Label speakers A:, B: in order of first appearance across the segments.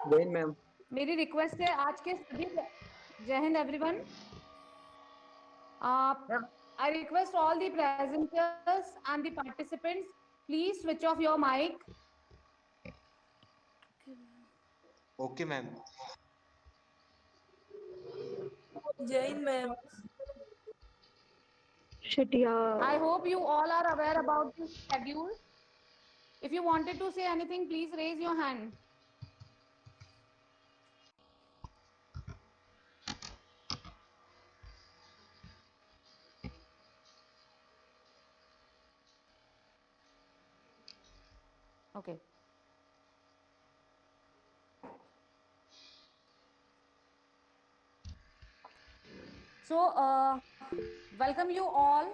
A: जय हिंद मैम।
B: मेरी रिक्वेस्ट है आज के सभी जय Hind everyone. I request all the presenters and the participants, please switch off your mic.
C: Okay ma'am.
D: जय हिंद ma'am.
B: I hope you all are aware about the schedule. If you wanted to say anything, please raise your hand. Okay. So, welcome you all.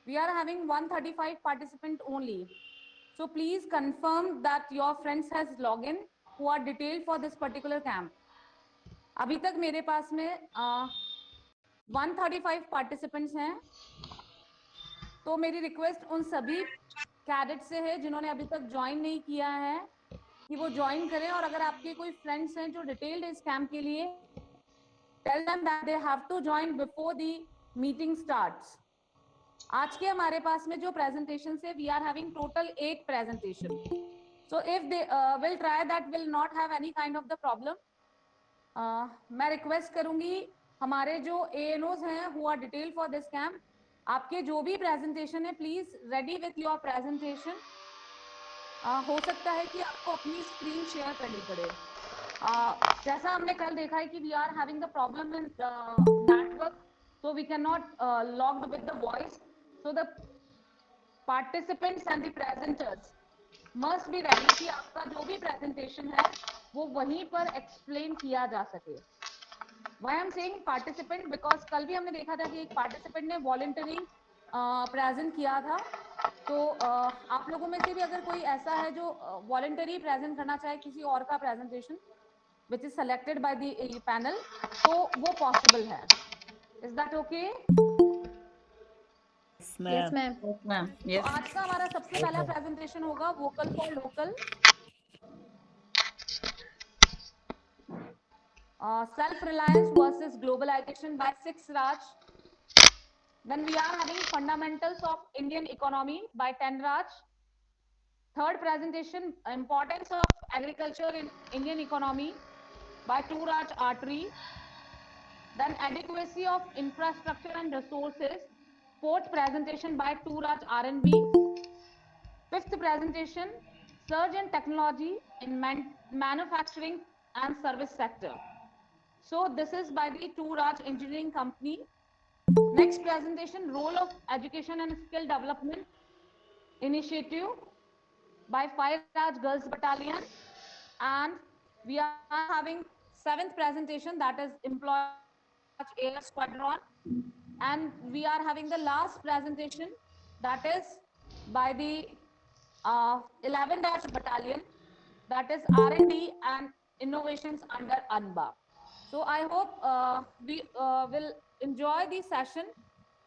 B: We are having 135 participants only. So please confirm that your friends has login who are detailed for this particular camp. अभी तक मेरे पास में 135 participants हैं, तो मेरी request उन सभी cadet से है जिन्होंने अभी तक ज्वाइन नहीं किया है कि वो ज्वाइन करें, और अगर आपके कोई फ्रेंड्स हैं जो डिटेल्ड इस कैंप के लिए, tell them that they have to join before the meeting starts. आज के हमारे पास में जो प्रेजेंटेशन है, we are having total 8 presentation, so if they will try that will not have any kind of the problem. मैं request करूंगी हमारे जो ANOs हैं who are detail for this camp, आपके जो भी प्रेजेंटेशन है please ready with your presentation. हो सकता है कि आपको अपनी स्क्रीन शेयर करनी पड़े। जैसा हमने कल देखा है कि we are having the problem in network, so we cannot log with the voice, so the participants and the presenters must be ready कि आपका जो भी presentation है वो वहीं पर explain किया जा सके। Why I'm saying participant, because कल भी हमने देखा था कि एक participant ने voluntary present किया था, तो आप लोगों में से भी अगर कोई ऐसा है जो voluntary present करना चाहे किसी और का presentation which is selected by the panel, तो वो possible है। Is that okay?
D: Yes ma'am.
E: Yes ma'am.
B: तो
E: Yes.
B: आज का हमारा सबसे पहला प्रेजेंटेशन होगा vocal for local, self reliance versus globalization by 6 Raj. Then we are having fundamentals of Indian economy by 10 Raj. Third presentation, importance of agriculture in Indian economy by 2 Raj Artery. Then adequacy of infrastructure and resources, fourth presentation by 2 Raj R&B. Fifth presentation, surge in technology in manufacturing and service sector. So this is by the 2 Raj Engineering Company. Next presentation, role of education and skill development initiative by 5 Raj Girls Battalion. And we are having 7th presentation, that is Employee Air Squadron. And we are having the last presentation, that is by the 11 Dash Battalion, that is R&D and innovations under Anba. So I hope we will enjoy the session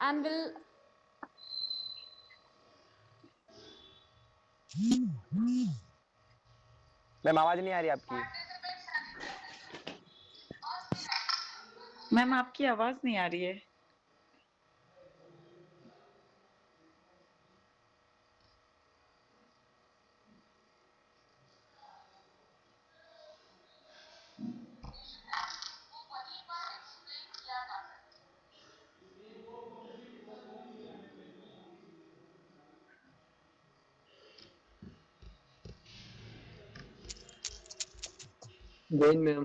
B: and will
A: ma'am आवाज नहीं आ रही आपकी।
E: Ma'am आपकी आवाज नहीं आ रही है।
A: जय हिंद मैम।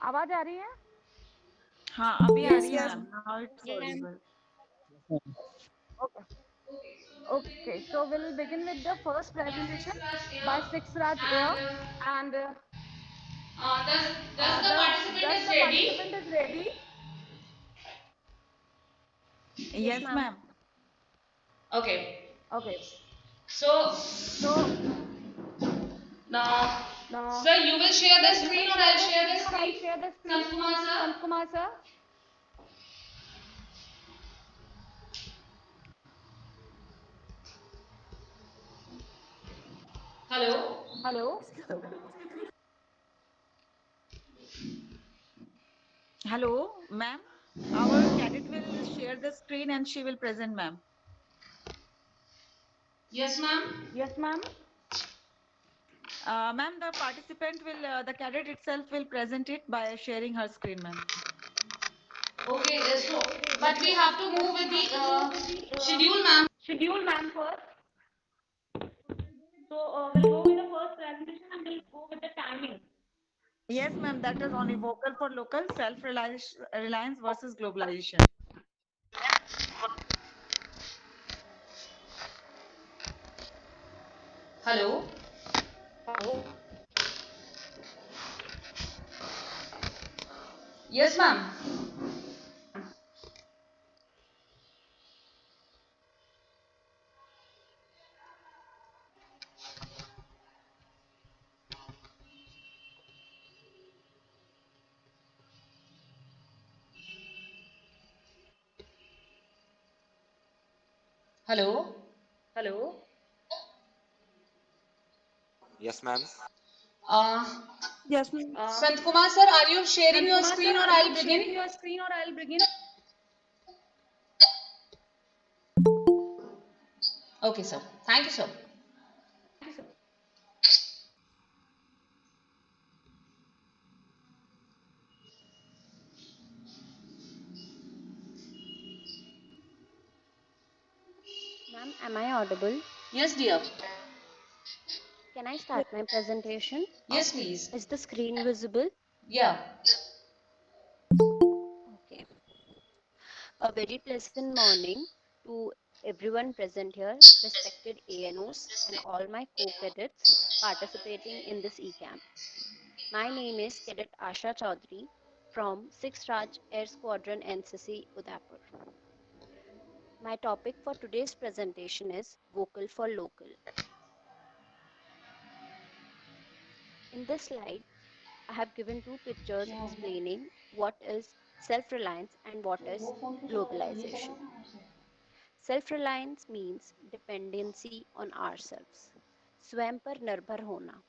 B: आवाज आ रही है?
E: हाँ अभी आ रही है ma'am. Now it's audible.
B: Okay. Okay, so we'll begin with the first presentation by 6 Raj Air, and
F: Does the participant is ready?
B: Participant is ready?
E: Yes ma'am.
F: Okay.
B: Okay.
F: So
B: Now,
F: sir, you will share the screen or I'll share the screen?
B: I'll share the screen.
F: Sant Kumar sir.
B: Sant Kumar sir.
F: Hello.
E: Hello, ma'am. Our cadet will share the screen and she will present, ma'am.
F: Yes, ma'am.
E: Ma'am, the participant will, the cadet itself will present it by sharing her screen, ma'am.
F: Okay, but we have to move with the schedule, ma'am.
E: Yes, ma'am, that is only vocal for local, self-reliance reliance versus globalization.
F: Hello. Yes, ma'am. Hello.
C: Yes, ma'am.
F: Uh,
D: Yes, ma'am.
F: Sant Kumar sir, are you sharing your screen or I'll begin? Okay, sir. Thank you, sir.
G: Ma'am, am I audible?
F: Yes, dear.
G: Can I start my presentation?
F: Yes, please.
G: Is the screen visible?
F: Yeah.
G: Okay. A very pleasant morning to everyone present here, respected ANOs, and all my co-cadets participating in this e-camp. My name is Cadet Asha Chaudhary from 6th Raj Air Squadron Ncc Udaipur. My topic for today's presentation is Vocal for Local. In this slide, I have given two pictures explaining what is self-reliance and what is globalization. Self-reliance means dependency on ourselves, स्वयं पर निर्भर होना.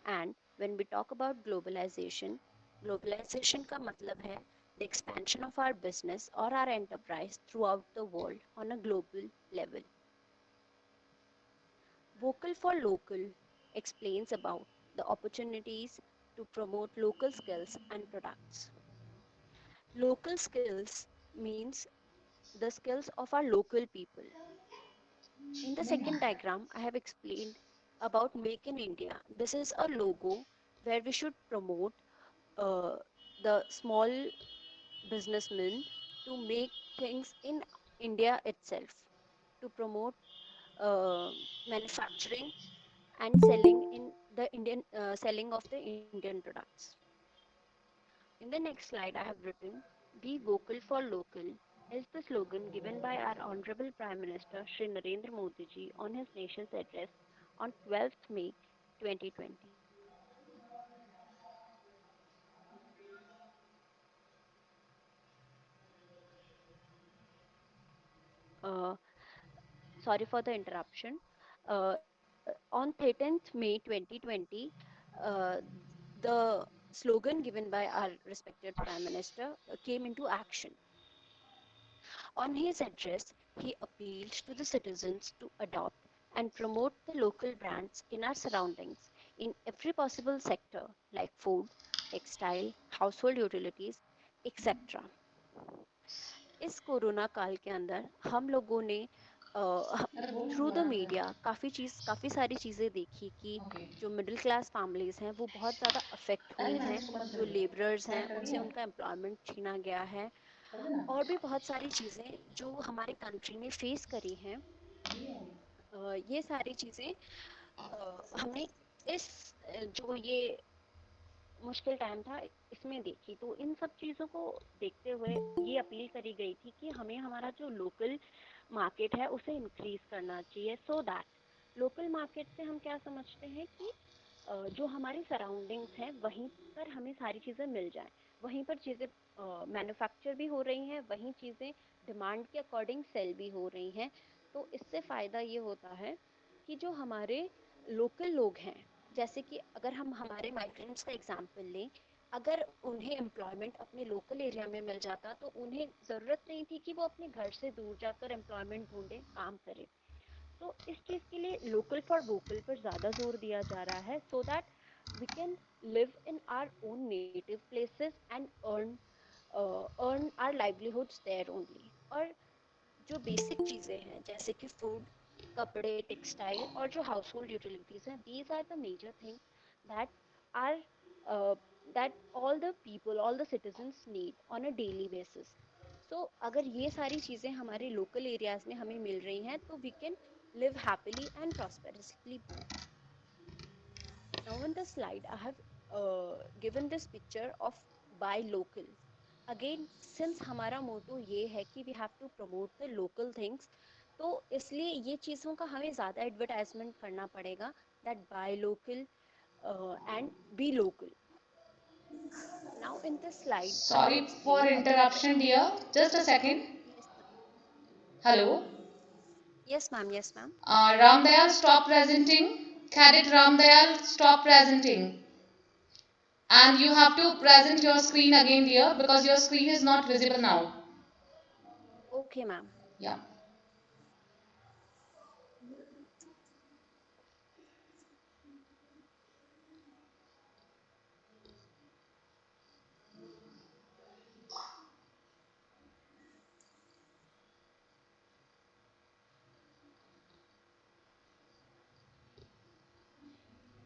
G: And when we talk about globalization, globalization का मतलब है the expansion of our business or our enterprise throughout the world on a global level. Vocal for Local explains about the opportunities to promote local skills and products. Local skills means the skills of our local people. In the second diagram, I have explained about Make in India. This is a logo where we should promote uh, the small businessmen to make things in India itself, to promote manufacturing and selling in the Indian selling of the Indian products. In the next slide, I have written "Be vocal for local" is the slogan given by our Honorable Prime Minister Shri Narendra Modi ji on his nation's address on 12th May 2020. Uh, Sorry for the interruption. On 13th May 2020, uh, the slogan given by our respected Prime Minister came into action. On his address, he appealed to the citizens to adopt and promote the local brands in our surroundings in every possible sector like food, textile, household utilities, etc. इस corona काल के अंदर हम लोगों ने through the media काफ़ी सारी चीज़ें देखी कि
F: Okay.
G: जो मिडिल क्लास फैमिलीज़ हैं वो बहुत ज़्यादा अफेक्ट हुई हैं, जो लेबरर्स हैं उनसे उनका एम्प्लॉयमेंट छीना गया है और भी बहुत सारी चीज़ें जो हमारे कंट्री ने फेस करी हैं. ये सारी चीज़ें हमने इस जो ये मुश्किल टाइम था इसमें देखी. तो इन सब चीज़ों को देखते हुए ये अपील करी गई थी कि हमें हमारा जो लोकल मार्केट है उसे इंक्रीज करना चाहिए सो दैट लोकल मार्केट से हम क्या समझते हैं कि जो हमारी सराउंडिंग्स हैं वहीं पर हमें सारी चीज़ें मिल जाएं, वहीं पर चीज़ें मैन्युफैक्चर भी हो रही हैं, वहीं चीज़ें डिमांड के अकॉर्डिंग सेल भी हो रही हैं. तो इससे फ़ायदा ये होता है कि जो हमारे लोकल लोग हैं, जैसे कि अगर हम हमारे माइग्रेंट्स का एग्जांपल लें, अगर उन्हें एम्प्लॉयमेंट अपने लोकल एरिया में मिल जाता तो उन्हें ज़रूरत नहीं थी कि वो अपने घर से दूर जाकर एम्प्लॉयमेंट ढूंढें, काम करें। तो इस चीज़ के लिए लोकल फॉर वोकल पर ज़्यादा जोर दिया जा रहा है, so that we can live in our own native places and earn our livelihoods there only. और जो बेसिक चीज़ें हैं जैसे कि फूड, कपड़े, टेक्सटाइल और जो हाउस होल्ड यूटिलिटीज हैं, these are the major things that are that all the citizens need on a daily basis. So अगर ये सारी चीज़ें हमारे लोकल एरियाज में हमें मिल रही हैं तो we can live happily and prosperously both. Now in the slide, I have given this picture of buy local. Again, since हमारा मोटो ये है कि we have to promote the local things, तो इसलिए ये चीज़ों का हमें ज़्यादा एडवर्टाइजमेंट करना पड़ेगा, that buy local and be local. Now in this slide, I have
F: Sorry for
G: explained about the
F: interruption, dear. Just a second.
G: yes ma'am,
F: Hello.
G: yes ma'am, yes ma'am.
F: Ramdayal, stop presenting. Cadet Ramdayal, stop presenting. And you have to present your screen again, dear, because your screen is not visible now.
G: Okay ma'am.
F: Yeah.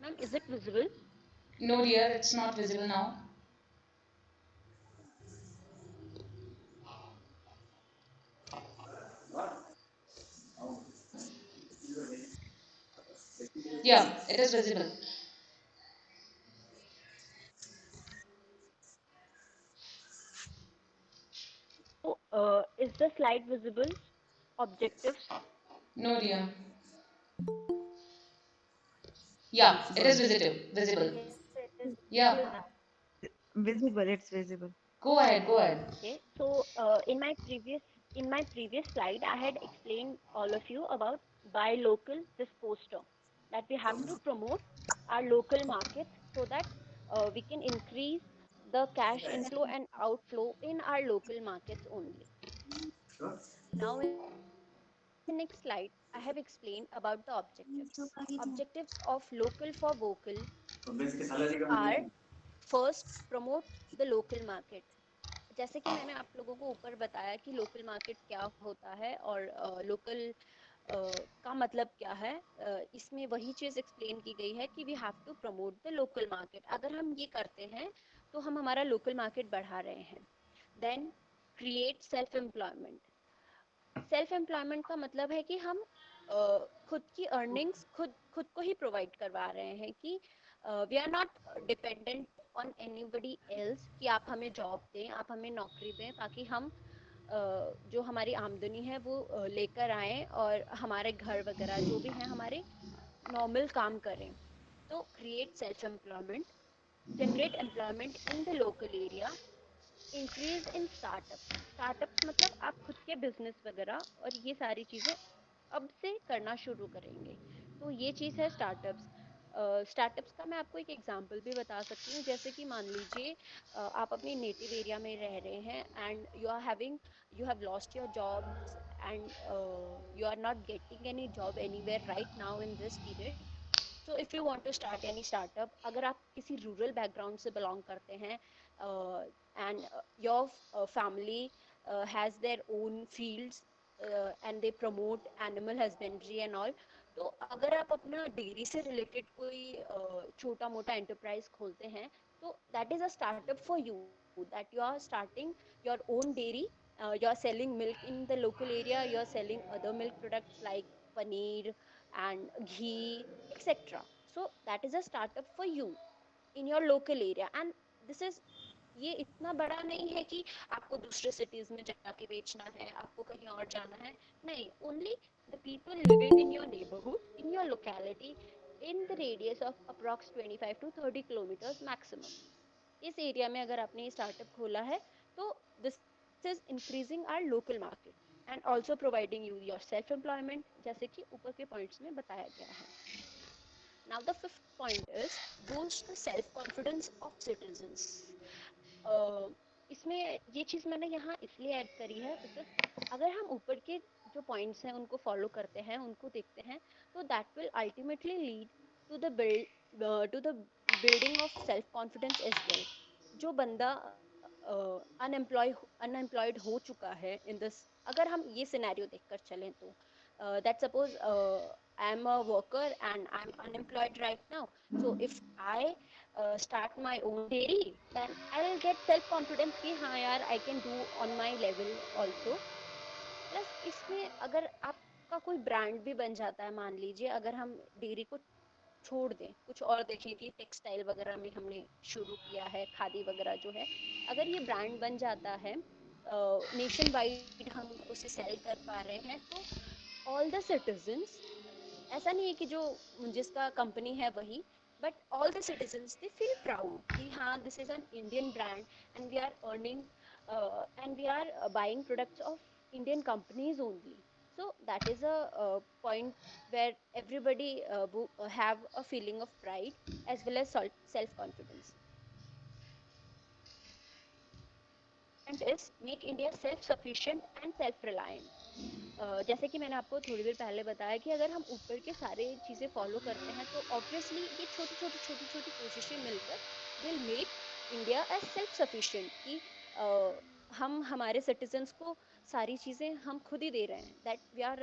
G: Ma'am, is it visible?
F: No, dear, it's not visible now. Yeah, it is visible.
G: So, is the slide visible? Objectives.
F: No, dear. Yeah, it is visible. Visible.
G: Yes, it is
F: Yeah.
G: visible now.
E: Visible, it's visible.
F: Go ahead. Go ahead.
G: Okay. So, in my previous slide, I had explained all of you about buy local, this poster, that we have to promote our local markets so that we can increase the cash inflow and outflow in our local markets only. Now, in the next slide, I have explained about the objectives. Objectives of local for vocal are first promote the local market. जैसे कि मैंने आप लोगों को ऊपर बताया कि local market क्या होता है और लोकल का मतलब क्या है, इसमें वही चीज़ एक्सप्लेन की गई है कि we have to promote the local market. अगर हम ये करते हैं तो हम हमारा लोकल मार्केट बढ़ा रहे हैं। Then create self employment. Self employment का मतलब है कि हम खुद की अर्निंग्स खुद खुद को ही प्रोवाइड करवा रहे हैं कि we are not dependent on anybody else कि आप हमें जॉब दें, आप हमें नौकरी दें ताकि हम जो हमारी आमदनी है वो लेकर आएं और हमारे घर वगैरह जो भी हैं हमारे नॉर्मल काम करें। तो create self employment, generate employment in the local area, increase in startups. Startups मतलब आप खुद के बिजनेस वगैरह और ये सारी चीज़ें अब से करना शुरू करेंगे, तो ये चीज़ है स्टार्टअप्स। स्टार्टअप्स का मैं आपको एक एग्जांपल भी बता सकती हूँ, जैसे कि मान लीजिए आप अपने नेटिव एरिया में रह रहे हैं and you have lost your jobs and you are not getting any job anywhere right now in this period. So if you want to start any startup, अगर आप किसी रूरल बैकग्राउंड से belong करते हैं and your family has their own fields and they promote animal husbandry and all, तो अगर आप अपना डेयरी से रिलेटेड कोई छोटा मोटा एंटरप्राइज खोलते हैं तो that is a startup for you, that you are starting your own dairy, you are selling milk in the local area, you are selling other milk products like paneer and ghee, etc. So that is a startup for you in your local area, and this is, ये इतना बड़ा नहीं है कि आपको दूसरे cities में जाके बेचना है, आपको कहीं और जाना है, नहीं, only the people living in your neighbourhood, in your locality, in the radius of approx 25 to 30 kilometres maximum, इस एरिया में अगर आपने ये स्टार्टअप खोला है तो this is increasing our local market and also providing you your self employment, जैसे कि ऊपर के पॉइंट्स में बताया गया है। Now the fifth point is boost the self confidence of citizens. इसमें ये चीज मैंने यहाँ इसलिए ऐड करी है बिकॉज अगर हम ऊपर के जो पॉइंट्स हैं उनको फॉलो करते हैं, उनको देखते हैं, तो that will ultimately lead to the building of self confidence as well. जो बंदा अनएम्प्लॉयड हो चुका है इन दिस, अगर हम ये सिनेरियो देखकर चलें तो that suppose I am a worker and I am unemployed right now. So if I start my own dairy, then I'll get self confidence कि हाँ यार I can do on my level also. Plus इसमें अगर आपका कोई brand भी बन जाता है, मान लीजिए अगर हम डेयरी को छोड़ दें, कुछ और देखें कि टेक्सटाइल वगैरह में हमने शुरू किया है, खादी वगैरह जो है, अगर ये ब्रांड बन जाता है, नेशन वाइड हम उसे सेल कर पा रहे हैं, तो ऑल द सिटीजन्स, ऐसा नहीं है कि जो जिसका कंपनी है वही, but all the citizens they feel proud कि हाँ this is an Indian brand and we are earning and we are buying products of Indian companies only. So that is a point where everybody have a feeling of pride as well as self confidence. And is make India self sufficient and self reliant. जैसे कि मैंने आपको थोड़ी देर पहले बताया कि अगर हम ऊपर के सारे चीज़ें फॉलो करते हैं तो ऑब्वियसली ये छोटी छोटी कोशिशें मिलकर will make India as self sufficient कि हम हमारे सिटीजन्स को सारी चीज़ें हम खुद ही दे रहे हैं, that we are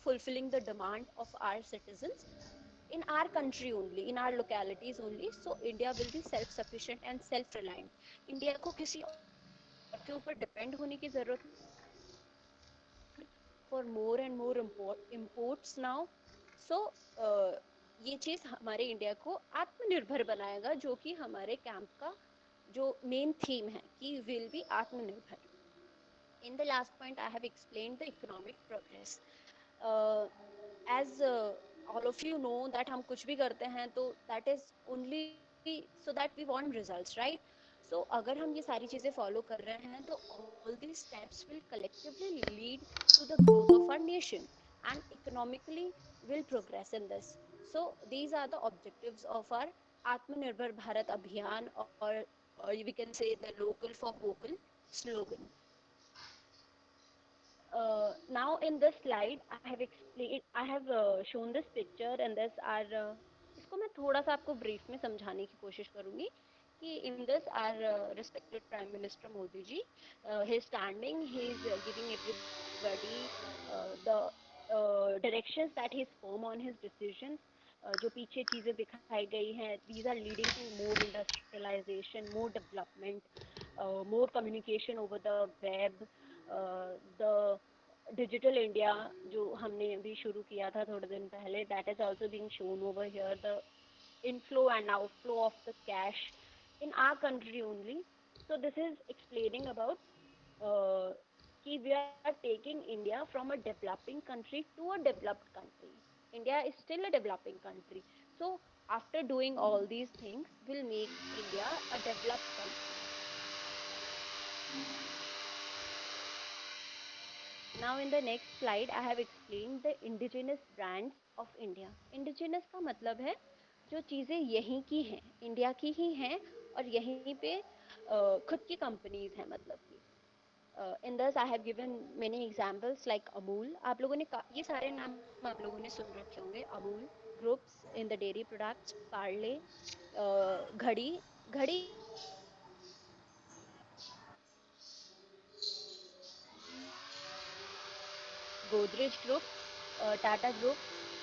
G: fulfilling the demand of our citizens in our country only, in our localities only. So India will be self sufficient and self reliant. India को किसी और के ऊपर डिपेंड होने की जरूरत for more and more imports now. So ये चीज़ हमारे इंडिया को आत्मनिर्भर बनाएगा, जो कि हमारे कैंप का जो मेन थीम है कि विल बी आत्मनिर्भर. In the last point I have explained the economic progress. As all of you know that हम कुछ भी करते हैं तो that is only so that we want results, right? So अगर हम ये सारी चीज़ें फॉलो कर रहे हैं तो all these steps will collectively lead to the growth of our nation and economically will progress in this. So these are the objectives of our Atmanirbhar Bharat Abhiyan, or we can say the local for vocal slogan. Now in this slide I have shown this picture and this are इसको मैं थोड़ा सा आपको brief में समझाने की कोशिश करूंगी कि in this our respected Prime Minister Modi ji, he is standing, he is giving everybody the directions that he is firm on his decisions. जो पीछे चीज़ें दिखाई गई हैं, these are leading to more industrialization, more development, more communication over the web, the digital India जो हमने अभी शुरू किया था थोड़े दिन पहले, that is also being shown over here, the inflow and outflow of the cash in our country only. So this is explaining about कि we are taking India from a developing country to a developed country. India is still a developing country. So after doing all these things will make India a developed country. Now in the next slide I have explained the indigenous brands of India. Indigenous का मतलब है जो चीज़ें यहीं की हैं, India की ही हैं और यहीं पे खुद की कंपनीज हैं, मतलब कि in this I have given many examples like Amul. आप लोगों ने ये सारे नाम आप लोगों ने सुन रखे होंगे. Amul groups in the dairy products, Parle, घड़ी घड़ी Godrej Group, Tata Group,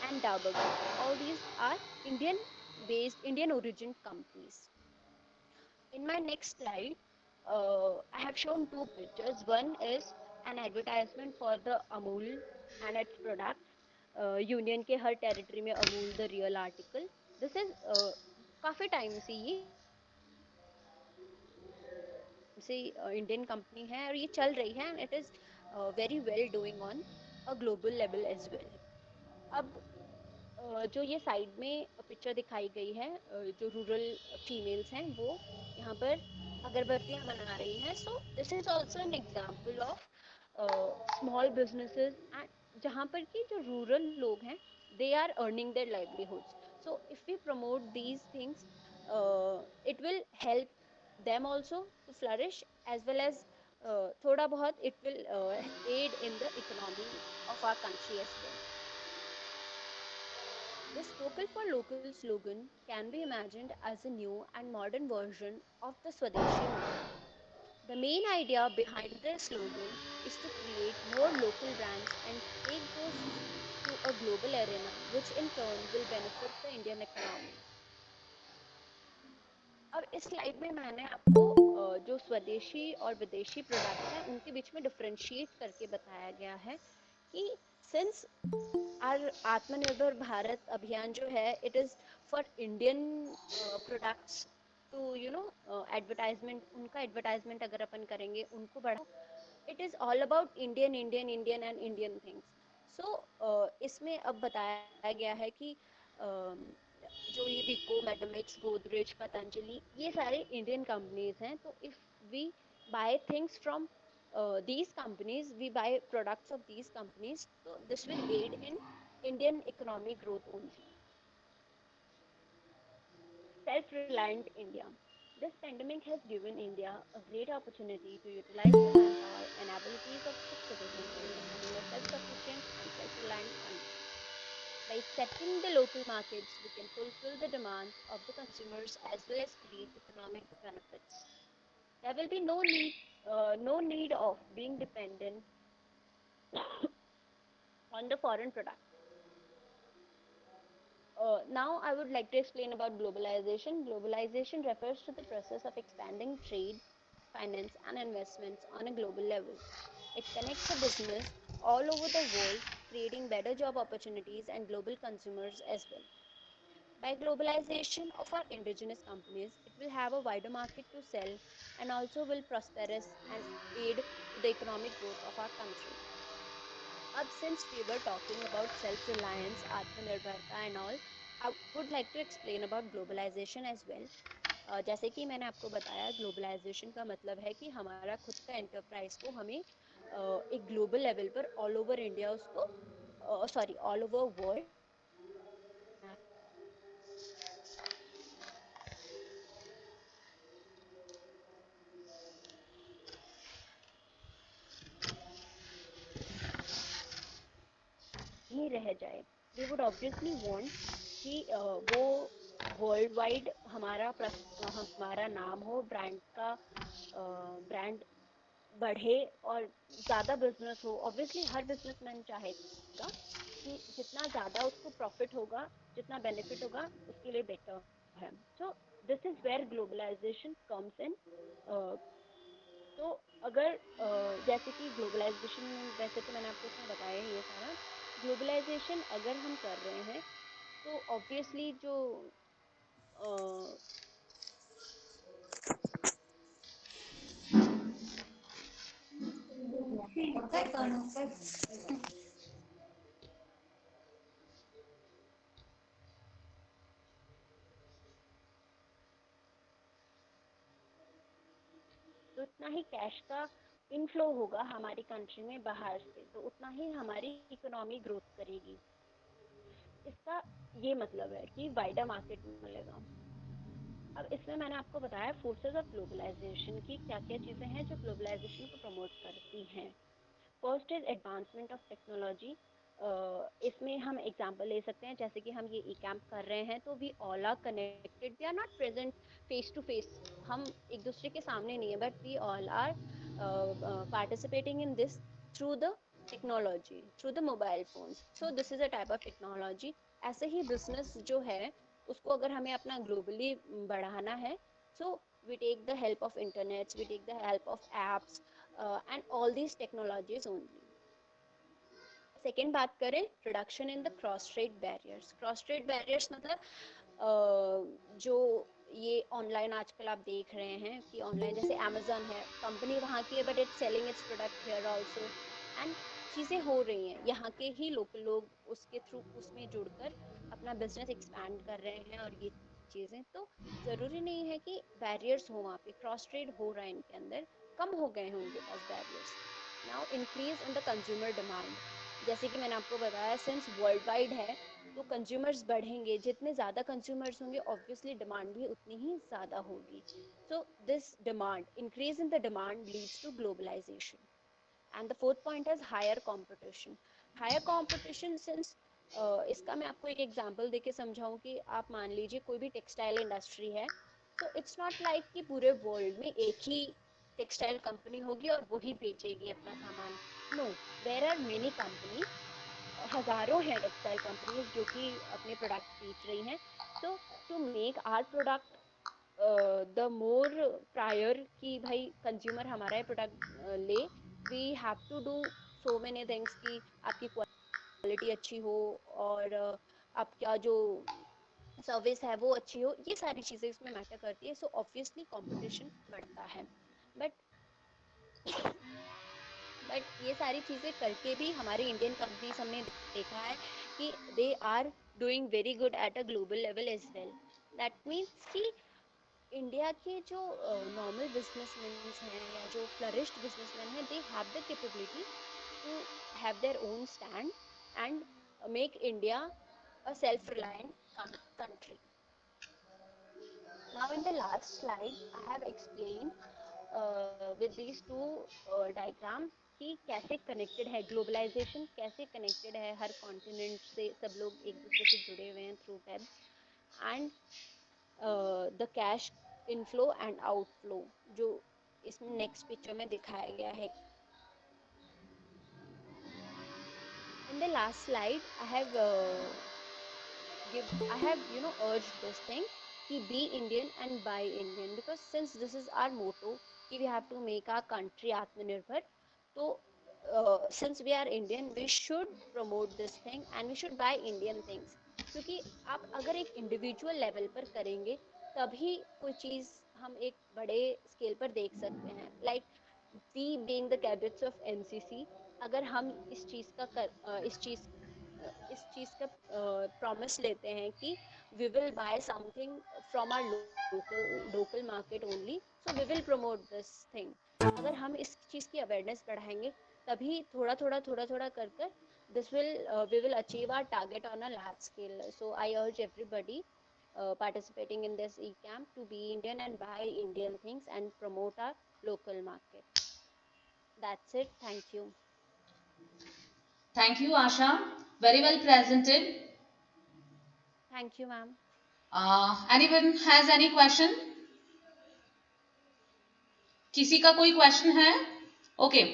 G: and Dabur Group. All these are Indian origin companies. In my next slide, I have shown two pictures. One is an advertisement for the Amul and its products. Union के हर territory में Amul the real article. This is काफ़ी time से ये Indian company है और ये चल रही है, and it is very well doing on a global level as well. अब जो ये साइड में पिक्चर दिखाई गई है, जो रूरल फीमेल्स हैं वो यहाँ पर अगरबत्तियाँ बना रही हैं. So this is also an example of small businesses, and जहाँ पर कि जो रूरल लोग हैं they are earning their livelihoods. So if we promote these things, it will help them also to flourish, as well as thoda bahut it will aid in the economy of our country as well. This vocal for local slogan can be imagined as a new and modern version of the Swadeshi model. The main idea behind this slogan is to create more local brands and take those to a global arena, which in turn will benefit the Indian economy. अब इस slide में मैंने आपको जो स्वदेशी और विदेशी products हैं उनके बीच में डिफरेंशिएट करके बताया गया है कि सिंस आर आत्मनिर्भर भारत अभियान जो है it is for Indian products to advertisement, उनका एडवर्टाइजमेंट अगर अपन करेंगे उनको बढ़ा, it is all about Indian Indian Indian and Indian things. So इसमें अब बताया गया है कि जो ये विको, मेटामिक्स, गोदरेज, पतंजलि, ये सारे इंडियन कंपनीज हैं. तो if we buy things from these companies, we buy products of these companies, so this will aid in Indian economic growth only. Self-reliant India. This pandemic has given India a great opportunity to utilize the manpower and abilities of its citizens in becoming a self-sufficient and self-reliant country. By accepting the local markets, we can fulfill the demands of the consumers as well as create economic benefits. There will be no need of being dependent on the foreign product. Now, I would like to explain about globalization. Globalization refers to the process of expanding trade, finance, and investments on a global level. It connects a business all over the world, creating better job opportunities and global consumers as well. By globalization of our indigenous companies, it will have a wider market to sell and also will prosperous and aid to the economic growth of our country. Up since we were talking about self-reliance, Atmanirbharta and all, I would like to explain about globalization as well. जैसे कि मैंने आपको बताया globalisation का मतलब है कि हमारा खुद का एंटरप्राइज को हमें एक ग्लोबल लेवल पर ऑल ओवर इंडिया उसको सॉरी ऑल ओवर वर्ल्ड ही रह जाए. वी वुड ऑब्वियसली वांट कि वो वर्ल्ड वाइड हमारा नाम हो, ब्रांड का ब्रांड बढ़े और ज़्यादा बिजनेस हो. ऑब्वियसली हर बिजनेसमैन चाहेगा कि जितना ज़्यादा उसको प्रॉफिट होगा, जितना बेनिफिट होगा उसके लिए बेटर है. So this is where globalisation comes in. तो अगर जैसे कि ग्लोबलाइजेशन, वैसे तो मैंने आपको इसमें बताया ये सारा. ग्लोबलाइजेशन अगर हम कर रहे हैं तो ऑब्वियसली जो तो उतना ही कैश का इनफ्लो होगा हमारी कंट्री में बाहर से, तो उतना ही हमारी इकोनॉमी ग्रोथ करेगी. इसका ये मतलब है कि वाइडर मार्केट मिलेगा. अब इसमें मैंने आपको बताया फोर्सेस ऑफ ग्लोबलाइजेशन की क्या क्या चीज़ें हैं जो ग्लोबलाइजेशन को प्रमोट करती हैं. First is advancement of technology. इसमें हम एग्जांपल ले सकते हैं, जैसे कि हम ये ई कैंप कर रहे हैं तो we all are connected, we are not present face to face, हम एक दूसरे के सामने नहीं है, but we all are participating in this through the technology, through the mobile phones. So this is a type of technology. ऐसे ही business जो है उसको अगर हमें अपना ग्लोबली बढ़ाना है, सो we take the help of internets, we take the help of apps and all these technologies only. Second बात करें, reduction in the cross trade barriers. Cross trade barriers मतलब जो ये ऑनलाइन आजकल आप देख रहे हैं कि ऑनलाइन जैसे अमेजन है, कंपनी वहाँ की है but it's selling it's product here also, and चीज़ें हो रही हैं. यहाँ के ही लोकल लोग उसके थ्रू उसमें जुड़कर अपना बिजनेस एक्सपैंड कर रहे हैं और ये चीज़ें. तो ज़रूरी नहीं है कि बैरियर्स हो, वहाँ पे क्रॉस ट्रेड हो रहा है, इनके अंदर कम हो गए हैं उनके पास barriers. Now increase in the consumer demand. जैसे कि मैंने आपको बताया, सिंस वर्ल्ड वाइड है तो कंज्यूमर्स बढ़ेंगे, जितने ज़्यादा कंज्यूमर्स होंगे ऑब्वियसली डिमांड भी उतनी ही ज़्यादा होगी. So this demand, increase in the demand leads to globalization. And the fourth point is higher competition. Higher competition since इसका मैं आपको एक एग्जांपल देके समझाऊं कि आप मान लीजिए कोई भी टेक्सटाइल इंडस्ट्री है, तो इट्स नॉट लाइक कि पूरे वर्ल्ड में एक ही टेक्सटाइल कंपनी होगी और वही बेचेगी अपना सामान. No, there are many companies, हजारों हैं टेक्सटाइल कंपनीज जो कि अपने प्रोडक्ट बेच रही हैं. So to make our product the more prior कि भाई कंज्यूमर हमारा प्रोडक्ट ले, we have to do so many things कि आपकी क्वालिटी अच्छी हो और आपका जो सर्विस है वो अच्छी हो. ये सारी चीज़ें इसमें मैटर करती है. सो ऑब्वियसली कंपटीशन बढ़ता है. बट ये सारी चीज़ें करके भी हमारी इंडियन कंपनीज हमने देखा है कि they are doing very good at a global level as well. That means कि इंडिया के जो नॉर्मल बिजनेसमैन हैं या जो फ्लरिश्ड बिजनेसमैन हैं, they have the capability to have their own stand and make India a self-reliant country. Now in the last slide, I have explained with these two diagrams कि कैसे connected है globalisation, कैसे connected है हर continent से सब लोग एक दूसरे से जुड़े हुए हैं through webs, and the cash inflow and outflow जो इसमें नेक्स्ट पिक्चर में दिखाया गया है. In the last slide, I have urged this thing कि be Indian and buy Indian, because since this is our motto कि we have to make our country आत्मनिर्भर, तो since we are Indian we should promote this thing and we should buy Indian things. क्योंकि आप अगर एक individual level पर करेंगे तभी कोई चीज़ हम एक बड़े स्केल पर देख सकते हैं. Like we being the cadets of NCC, अगर हम इस चीज का प्रॉमिस लेते हैं कि we will buy something from our local market only, so we will promote this thing. अगर हम इस चीज की अवेयरनेस बढ़ाएंगे तभी थोड़ा थोड़ा कर कर this will we will achieve our target on a large scale. So I urge everybody participating in this e-camp to be Indian and buy Indian things and promote our local market. That's it. Thank you.
F: Thank you, Asha. Very well presented.
G: Thank you, ma'am.
F: Anyone has any question? किसी का कोई question है? Okay.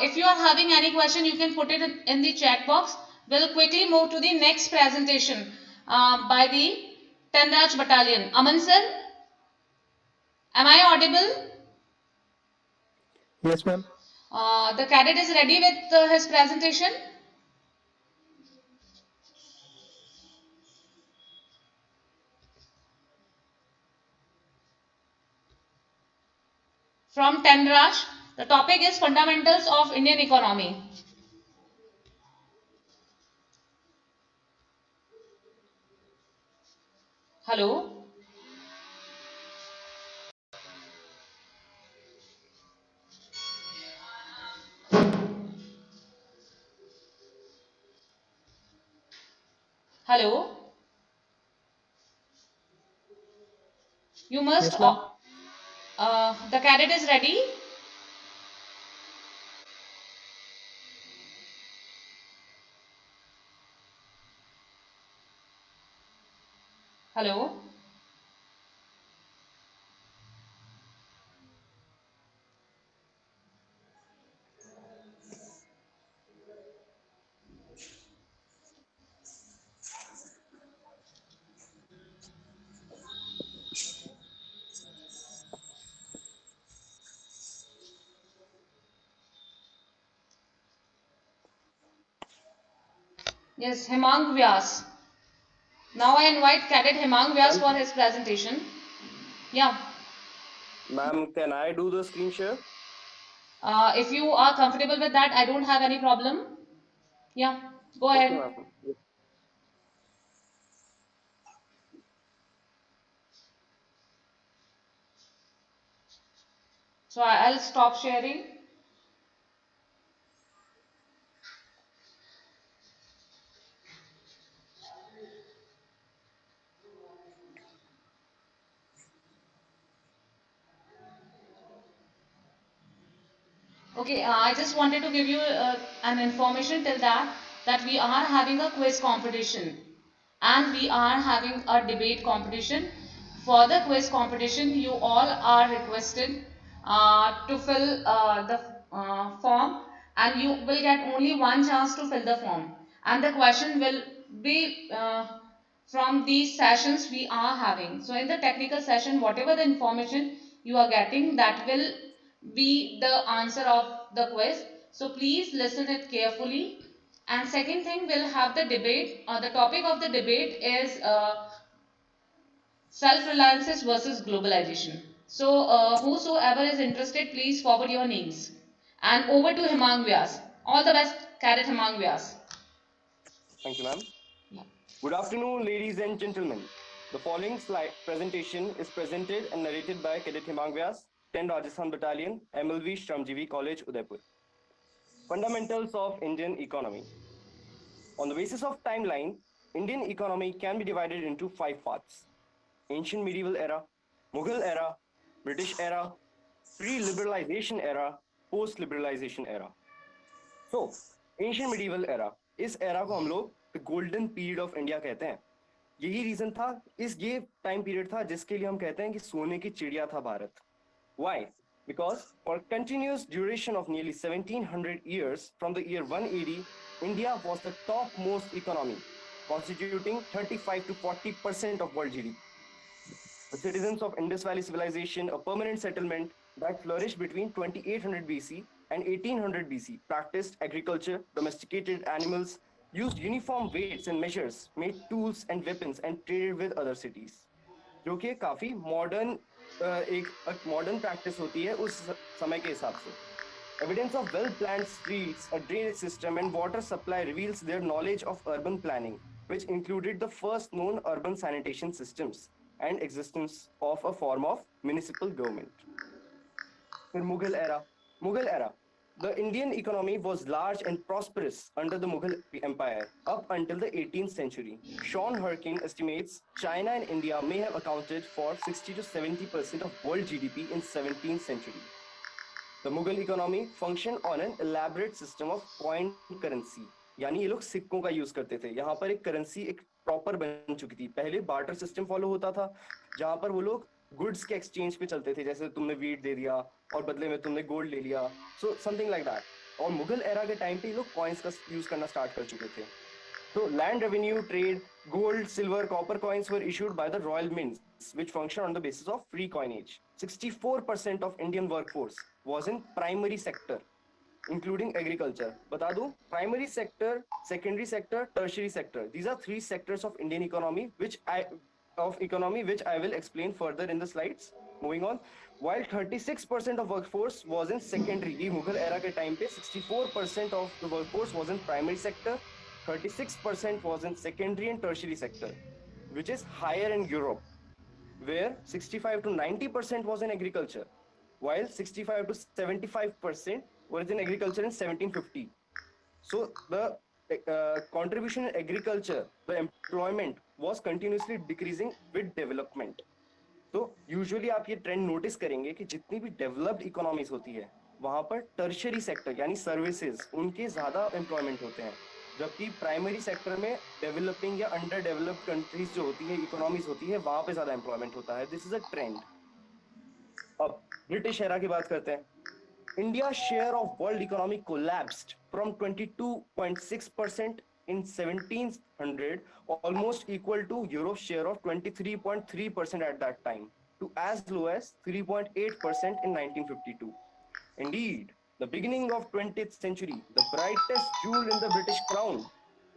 F: If you are having any question, you can put it in the chat box. We'll quickly move to the next presentation by the Tanraj Battalion. Aman sir, am I audible?
A: Yes, ma'am.
F: The cadet is ready with his presentation. From Tanraj, the topic is fundamentals of Indian economy. Hello. Hello. You must.
A: Yes, ma'am.
F: The cadet is ready. Hello. Yes, Hemang Vyas. Now I invite Cadet Hemang Vyas for his presentation. Yeah.
H: Ma'am, can I do the screen share?
F: If you are comfortable with that, I don't have any problem. Yeah, go ahead.
H: Okay, ma'am.
F: So I'll stop sharing. Okay, I just wanted to give you an information till that we are having a quiz competition and we are having a debate competition. For the quiz competition, you all are requested to fill the form, and you will get only one chance to fill the form. And the question will be from these sessions we are having. So in the technical session, whatever the information you are getting, that will be the answer of the quiz. So please listen it carefully. And second thing, we'll have the debate. The topic of the debate is self-reliance versus globalization. So whosoever is interested, please forward your names. And over to Hemang Vyas. All the best, Cadet Hemang Vyas.
H: Thank you, ma'am.
F: Yeah.
H: Good afternoon, ladies and gentlemen. The following slide presentation is presented and narrated by Cadet Hemang Vyas, 10 Rajasthan Battalion, MLV Shramjeevi College, Udaipur. Fundamentals of Indian economy. On the basis of timeline, Indian economy can be divided into 5 parts: ancient medieval era, Mughal era, British era, pre-liberalization era, post-liberalization era. So, ancient medieval era, इस era को हम लोग the golden period of India कहते हैं. यही reason था, ये time period था जिसके लिए हम कहते हैं कि सोने की चिड़िया था Bharat. Why? Because for continuous duration of nearly 1700 years, from the year 180, India was the topmost economy, constituting 35 to 40% of world GDP. The citizens of Indus Valley Civilization, a permanent settlement that flourished between 2800 BC and 1800 BC, practiced agriculture, domesticated animals, used uniform weights and measures, made tools and weapons, and traded with other cities. जो कि काफी modern एक modern practice होती है उस समय के हिसाब से. Evidence of well-planned streets, a drainage system, and water supply reveals their knowledge of urban planning, which included the first known urban sanitation systems and existence of a form of municipal government. The Mughal era. Mughal era. The Indian economy was large and prosperous under the Mughal Empire up until the 18th century. Sean Herkin estimates China and India may have accounted for 60 to 70% of world GDP in 17th century. The Mughal economy functioned on an elaborate system of coin currency. यानी ये लोग सिक्कों का use करते थे. यहाँ पर एक करेंसी एक प्रॉपर बन चुकी थी. पहले बार्टर सिस्टम फॉलो होता था जहां पर वो लोग गुड्स के एक्सचेंज पे चलते थे, जैसे तुमने वीट दे दिया और बदले में तुमने गोल्ड ले लिया, सो समथिंग लाइक दैट. और मुगल एरा के टाइम पे ये लोग कॉइन्स का यूज करना स्टार्ट कर चुके थे. So land revenue, trade, gold, silver, copper coins were issued by the royal mints, which function on the basis of free coinage. 64% of Indian workforce was in primary sector, including agriculture. बता दूं, primary sector, secondary sector, tertiary sector. These are 3 sectors of Indian economy, which I will explain further in the slides. Moving on, while 36% of workforce was in secondary, ये Mughal era के time पे 64% of the workforce was in primary sector, 36% was in secondary and tertiary sector, which is higher in Europe, where 65 to 90% was in agriculture, while 65 to 75% was in agriculture in 1750. So the contribution in agriculture, the employment was continuously decreasing with development. तो usually आप ये trend notice करेंगे कि जितनी भी developed economies होती है वहां पर टर्शियरी सेक्टर यानी सर्विसेज उनके ज्यादा एम्प्लॉयमेंट होते हैं, जबकि प्राइमरी सेक्टर में डेवलपिंग या अंडर डेवलप्ड कंट्रीज जो होती है, इकोनॉमीज होती है, वहां पे ज्यादा एम्प्लॉयमेंट होता है. This is a trend. अब ब्रिटिश एरा की बात करते हैं. India's share of world economy collapsed from 22.6% in 1700, almost equal to Europe's share of 23.3% at that time, to as low as 3.8% in 1952. Indeed, the beginning of 20th century, the brightest jewel in the British crown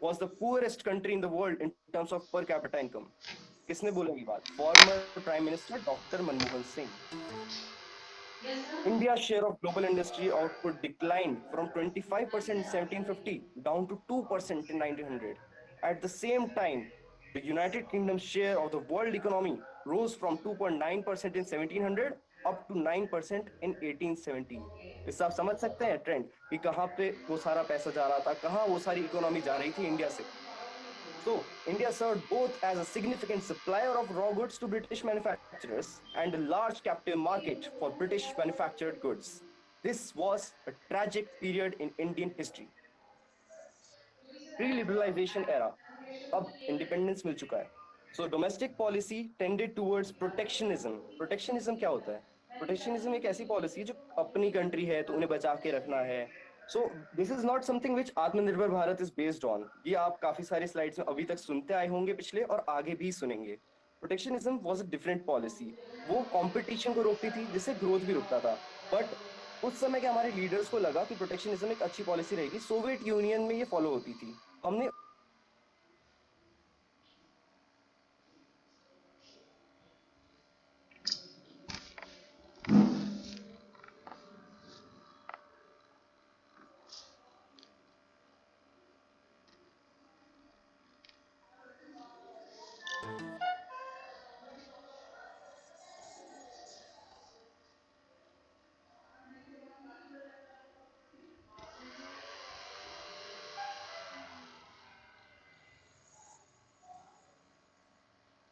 H: was the poorest country in the world in terms of per capita income. किसने बोला ये बात? Former Prime Minister Dr. Manmohan Singh. India's share of global industry output declined from 25% in 1750 down to 2% in 1900. At the same time, the United Kingdom's share of the world economy rose from 2.9% in 1700 up to 9% in 1870. इससे आप समझ सकते हैं trend कि कहाँ पे वो सारा पैसा जा रहा था, कहाँ वो सारी इकोनॉमी जा रही थी इंडिया से. So, India served both as a significant supplier of raw goods to British manufacturers and a large captive market for British manufactured goods. This was a tragic period in Indian history. Pre-liberalization era. अब independence मिल चुका है. So domestic policy tended towards protectionism. Protectionism क्या होता है? Protectionism एक ऐसी policy है जो अपनी कंट्री है तो उन्हें बचा के रखना है. So this is not something which आत्मनिर्भर भारत is based on. ये आप काफी सारी स्लाइड्स में अभी तक सुनते आए होंगे पिछले और आगे भी सुनेंगे. Protectionism was a different policy. वो कंपटीशन को रोकती थी जिससे ग्रोथ भी रुकता था. बट उस समय के हमारे लीडर्स को लगा कि प्रोटेक्शनिज्म एक अच्छी पॉलिसी रहेगी. सोवियत यूनियन में ये फॉलो होती थी. हमने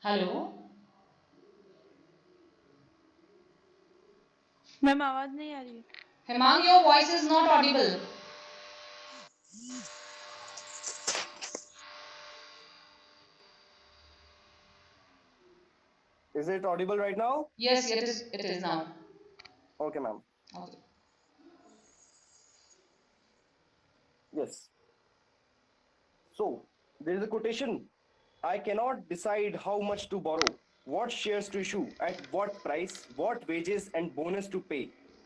F: हेलो
D: मैम आवाज नहीं आ रही है.
F: Hemang, your voice is not Audible.
H: Is it audible right now?
F: Yes, it is now.
H: Okay, ma'am.
F: Okay.
H: Yes. So, there is a quotation. I cannot decide how much to borrow, what shares to issue, at what price, what wages and bonus to pay,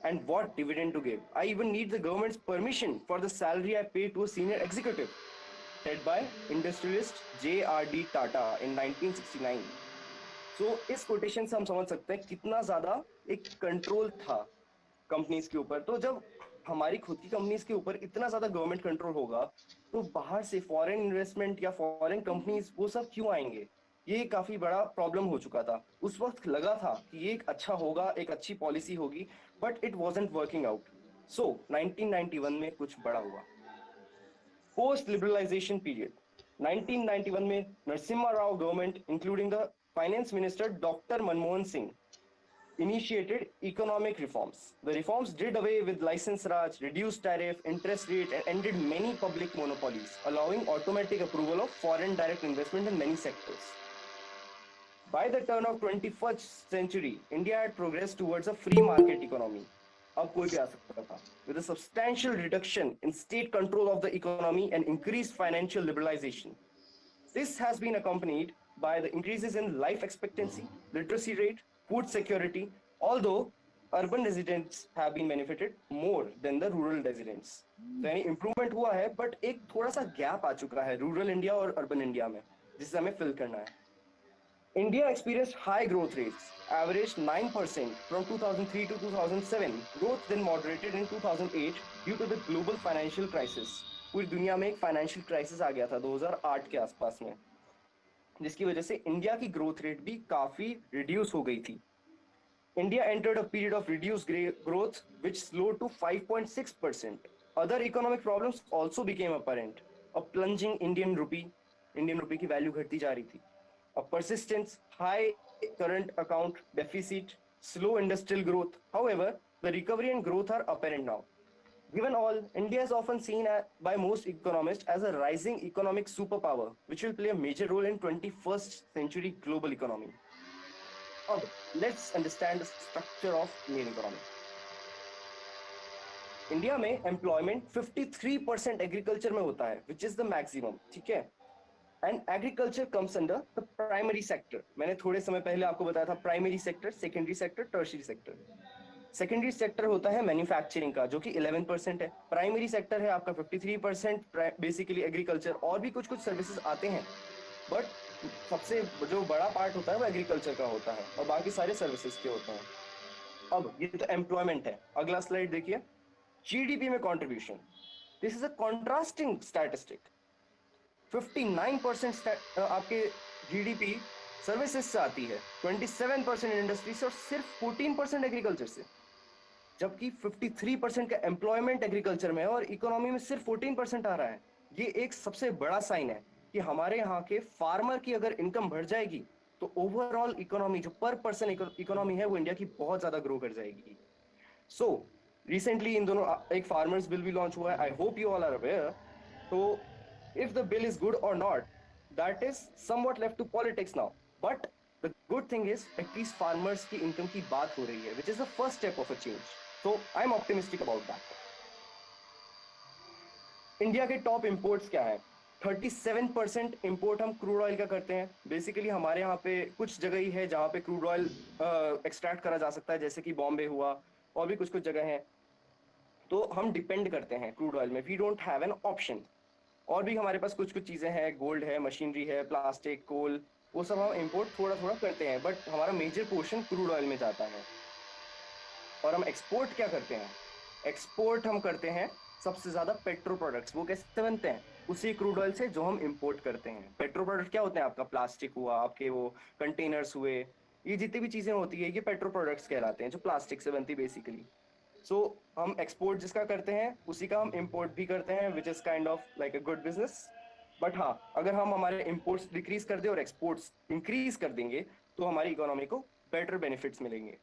H: and what dividend to give. I even need the government's permission for the salary I pay to a senior executive. Said by industrialist J.R.D. Tata in 1969. So, इस quotation से हम समझ सकते हैं कितना ज़्यादा एक control था कंपनीज के ऊपर. तो जब हमारी खुद की कंपनीज के ऊपर इतना ज़्यादा गवर्नमेंट कंट्रोल होगा तो बाहर से फॉरेन इन्वेस्टमेंट या फॉरेन कंपनीज वो सब क्यों आएंगे? ये काफी बड़ा प्रॉब्लम हो चुका था. उस वक्त लगा था कि ये एक अच्छा होगा, एक अच्छी पॉलिसी होगी, but it wasn't working out. So 1991 में कुछ बड़ा हुआ. Post liberalisation period. 1991 में Narasimha Rao government including the finance minister doctor Manmohan Singh initiated economic reforms. The reforms did away with license raj, reduced tariff, interest rate, and ended many public monopolies, allowing automatic approval of foreign direct investment in many sectors. By the turn of 21st century, India had progressed towards a free market economy. अब कोई भी आ सकता था. With a substantial reduction in state control of the economy and increased financial liberalization. This has been accompanied by the increases in life expectancy, literacy rate, food security, although urban residents have been benefited more than the rural residents. तो यानी improvement हुआ है, but एक थोड़ा सा gap आ चुका है rural India और urban India में, जिसे हमें fill करना है. India experienced high growth rates, averaged 9% from 2003 to 2007. Growth then moderated in 2008 due to the global financial crisis. पूरी दुनिया में एक financial crisis आ गया था 2008 के आसपास में, जिसकी वजह से इंडिया की ग्रोथ रेट भी काफी रिड्यूस हो गई थी. India entered a period of reduced growth which slowed to 5.6%. Other economic problems also became apparent. A plunging Indian rupee की वैल्यू घटती जा रही थी. अ persistent high current account deficit, slow industrial growth. However, the recovery and growth are apparent now. Given all, India is often seen by most economists as a rising economic superpower, which will play a major role in 21st century global economy. Now, let's understand the structure of Indian economy. India में employment 53% agriculture में होता है, which is the maximum, ठीक है? And agriculture comes under the primary sector. मैंने थोड़े समय पहले आपको बताया था primary sector, secondary sector, tertiary sector. Secondary sector होता है मैन्युफैक्चरिंग का, जो कि 11% है. प्राइमरी सेक्टर है आपका 53%, बेसिकली एग्रीकल्चर, और भी कुछ कुछ सर्विसेज आते हैं, बट सबसे जो बड़ा पार्ट होता है वो एग्रीकल्चर का होता है और बाकी सारे सर्विसेज के होते हैं. अब ये तो एम्प्लॉयमेंट है. अगला स्लाइड देखिए. जीडीपी में contribution. This is a contrasting statistic. 59% आपके जीडीपी सर्विसेज से आती है, 27% इंडस्ट्री से और सिर्फ 14% एग्रीकल्चर से. जबकि 53% का एम्प्लॉयमेंट एग्रीकल्चर में है और इकोनॉमी में सिर्फ 14% आ रहा है. ये एक सबसे बड़ा साइन है कि हमारे यहाँ के फार्मर की अगर इनकम बढ़ जाएगी तो ओवरऑल इकोनॉमी, जो पर पर्सन इकोनॉमी है, वो इंडिया की बहुत ज्यादा ग्रो कर जाएगी. सो रिसेंटली इन दोनों एक फार्मर्स बिल भी लॉन्च हुआ है, I hope you all are aware. तो if the bill is good or not, that is somewhat left to politics now. But the good thing is at least farmers की income की बात हो रही है, which is the first step of a change. So I'm optimistic about that. India के top imports क्या है? 37% import हम क्रूड ऑयल का करते हैं. बेसिकली हमारे यहाँ पे कुछ जगह ही है जहाँ पे क्रूड ऑयल एक्सट्रैक्ट करा जा सकता है, जैसे कि बॉम्बे हुआ और भी कुछ कुछ जगह हैं. तो हम डिपेंड करते हैं क्रूड ऑयल में. We don't have an option. और भी हमारे पास कुछ कुछ चीज़ें हैं, गोल्ड है, मशीनरी है, प्लास्टिक, कोल, वो सब हम इंपोर्ट थोड़ा थोड़ा करते हैं, बट हमारा मेजर पोर्शन क्रूड ऑयल में जाता है. और हम एक्सपोर्ट क्या करते हैं? एक्सपोर्ट हम करते हैं सबसे ज़्यादा पेट्रो प्रोडक्ट्स. वो कैसे बनते हैं? उसी क्रूड ऑयल से जो हम इंपोर्ट करते हैं. पेट्रो प्रोडक्ट क्या होते हैं? आपका प्लास्टिक हुआ, आपके वो कंटेनर्स हुए, ये जितनी भी चीज़ें होती है ये पेट्रो प्रोडक्ट्स कहलाते हैं, जो प्लास्टिक से बनती बेसिकली. सो हम एक्सपोर्ट जिसका करते हैं उसी का हम इंपोर्ट भी करते हैं, which is kind of like a good business. But हाँ, अगर हम हमारे इंपोर्ट्स डिक्रीज कर दें और एक्सपोर्ट्स इंक्रीज कर देंगे तो हमारी इकोनॉमी को बेटर बेनिफिट्स मिलेंगे.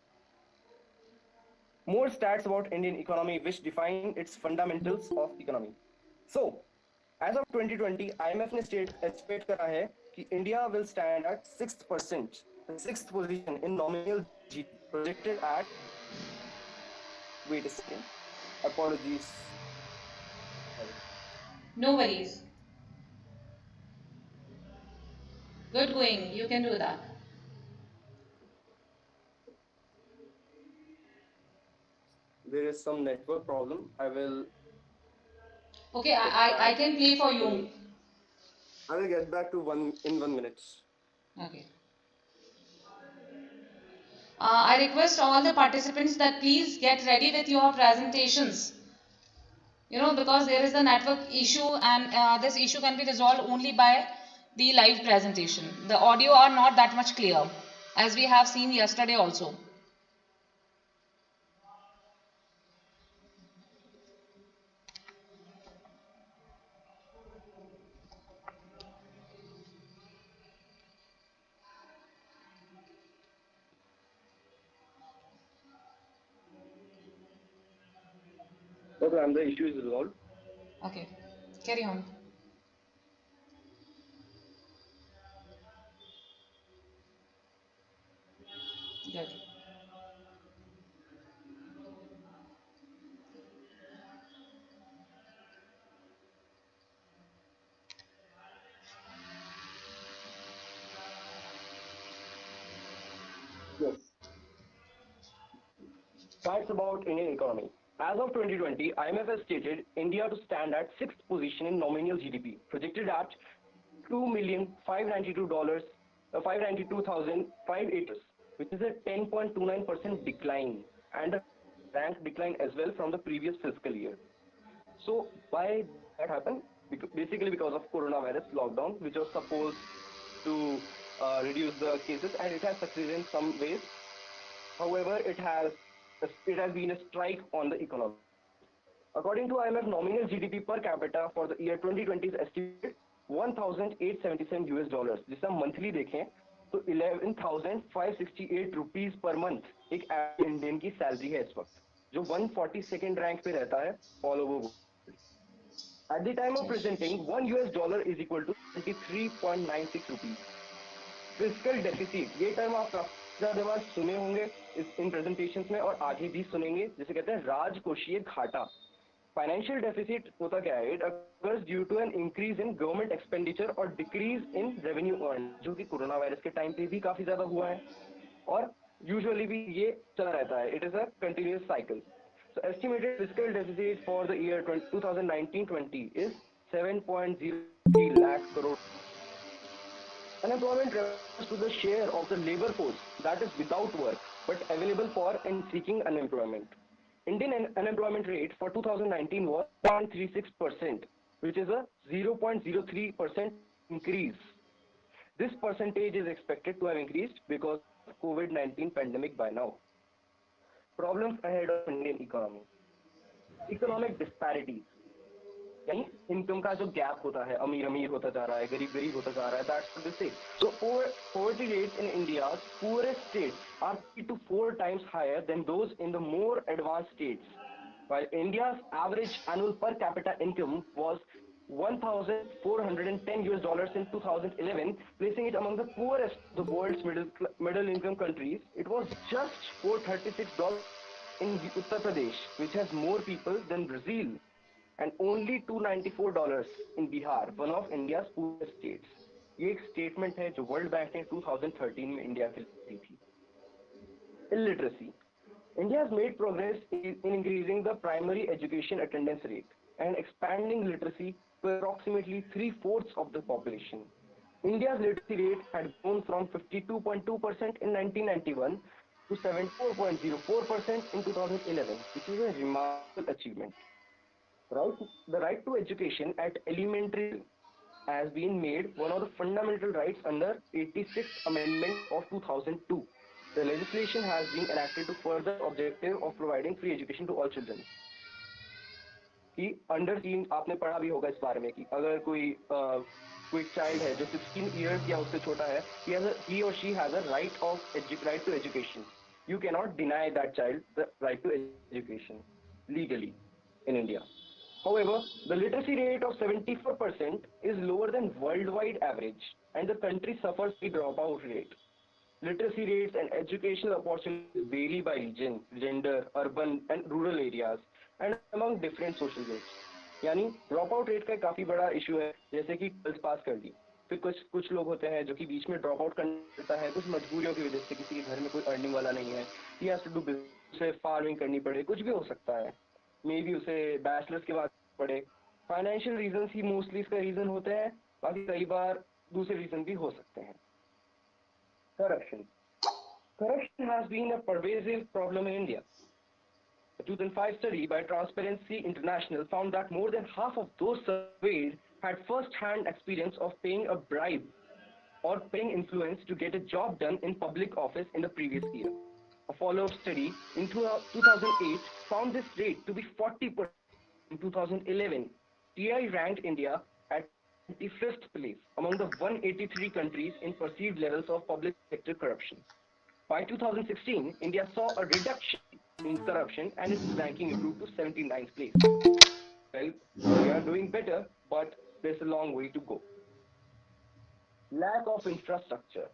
H: More stats about Indian economy which define its fundamentals of economy. So, as of 2020, IMF ने estimate करा है कि India will stand at 6%, the sixth position in nominal GDP, projected at. Wait a second. Apologies.
F: No worries. Good going. You can do that.
H: There is some network problem. I will.
F: Okay, I can play for you.
H: I will get back to in 1 minute.
F: Okay. I request all the participants that please get ready with your presentations. Because there is a network issue and this issue can be resolved only by the live presentation. The audio are not that much clear, as we have seen yesterday also.
H: Okay, and the issue is resolved.
F: Okay, carry on. Good.
H: Yes. Facts about Indian economy. As of 2020, IMF has stated India to stand at sixth position in nominal GDP, projected at $2,592,580, which is a 10.29% decline and a rank decline as well from the previous fiscal year. So why that happened? Basically because of coronavirus lockdown, which was supposed to reduce the cases, and it has succeeded in some ways. However, it has been a strike on the economy. According to IMF, nominal GDP per capita for the year 2020 is estimated $1,877. जिसे हम monthly देखें तो 11,568 rupees per month एक average Indian की salary है इस वक्त, जो 142nd रैंक पे रहता है all over. At the time of presenting, $1 is equal to 23.96 rupees. Fiscal deficit, ये टर्म आप काफी ज्यादा बार सुने होंगे इन प्रेजेंटेशंस में और आगे भी सुनेंगे, जिसे कहते हैं राजकोषीय घाटा. फाइनेंशियल डेफिसिट होता क्या है? It occurs due to an increase in government expenditure और डिक्रीज इन रेवेन्यू अर्न, जो कि कोरोना वायरस के टाइम पे भी काफी ज्यादा हुआ है और यूजुअली भी ये चला रहता है. It is a continuous cycle. So estimated fiscal deficit for the year 2019-20 is 7.03 lakh crore. Unemployment refers to the share of the labor force that is without work but available for and seeking unemployment. Indian unemployment rate for 2019 was 0.36%, which is a 0.03% increase. This percentage is expected to have increased because of COVID-19 pandemic by now. Problems ahead of Indian economy. Economic disparities, यानी income का जो gap होता है, अमीर अमीर होता जा रहा है, गरीब गरीब होता जा रहा है. That's what they say. So poverty rates in India's poorest states are 3 to 4 times higher than those in the more advanced states. while India's average annual per capita income was 1,410 US dollars in 2011, placing it among the poorest of the world's middle income countries. It was just $436 in Uttar Pradesh, which has more people than Brazil, and only $294 in Bihar, one of India's poorest states. ये एक statement है जो world bank ने 2013 में India के लिए दी थी. Illiteracy. India has made progress in increasing the primary education attendance rate and expanding literacy to approximately three-fourths of the population. India's literacy rate had grown from 52.2% in 1991 to 74.04% in 2011, which is a remarkable achievement. The right to education at elementary has been made one of the fundamental rights under 86th Amendment of 2002. The legislation has been enacted to further objective of providing free education to all children. कि under 3 आपने पढ़ा भी होगा इस बारे में कि अगर कोई चाइल्ड है जो 16 इयर्स या उससे छोटा है, he or she has a right to education. You cannot deny that child the right to education legally in India. However, the literacy rate of 74% is lower than worldwide average, and the country suffers the dropout rate. Literacy rates and educational opportunities vary by region, gender, urban and rural areas, and among different social groups. यानी drop out rate का काफी बड़ा issue है, जैसे कि 12th पास कर ली, फिर कुछ लोग होते हैं जो कि बीच में ड्रॉप आउट करना पड़ता है कुछ मजबूरियों की वजह से, किसी के घर में कोई अर्निंग वाला नहीं है, he has to do business, उसे फार्मिंग करनी पड़े, कुछ भी हो सकता है, मे बी उसे बैचलर्स के बाद पड़े. फाइनेंशियल रीजन ही मोस्टली इसका रीजन होते हैं, बाकी कई बार दूसरे रीजन भी हो सकते हैं. Corruption. Corruption has been a pervasive problem in India. A 2005 study by Transparency International found that more than half of those surveyed had first-hand experience of paying a bribe or paying influence to get a job done in public office in the previous year. A follow-up study in 2008 found this rate to be 40%. In 2011, TI ranked India at 25th place among the 183 countries in perceived levels of public sector corruption. By 2016, India saw a reduction in corruption and its ranking improved to 79th place. Well, we are doing better, but there's a long way to go. Lack of infrastructure.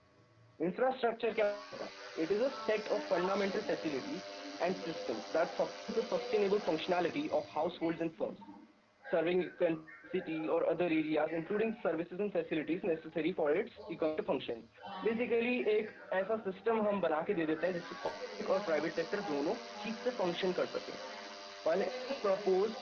H: Infrastructure क्या होता है? It is a set of fundamental facilities and systems that support the sustainable functionality of households and firms, serving a city or other areas, including services and facilities necessary for its economic function. Basically, एक ऐसा system हम बना के दे देते हैं जिससे public और private sector दोनों ठीक से function कर सकें. While proposed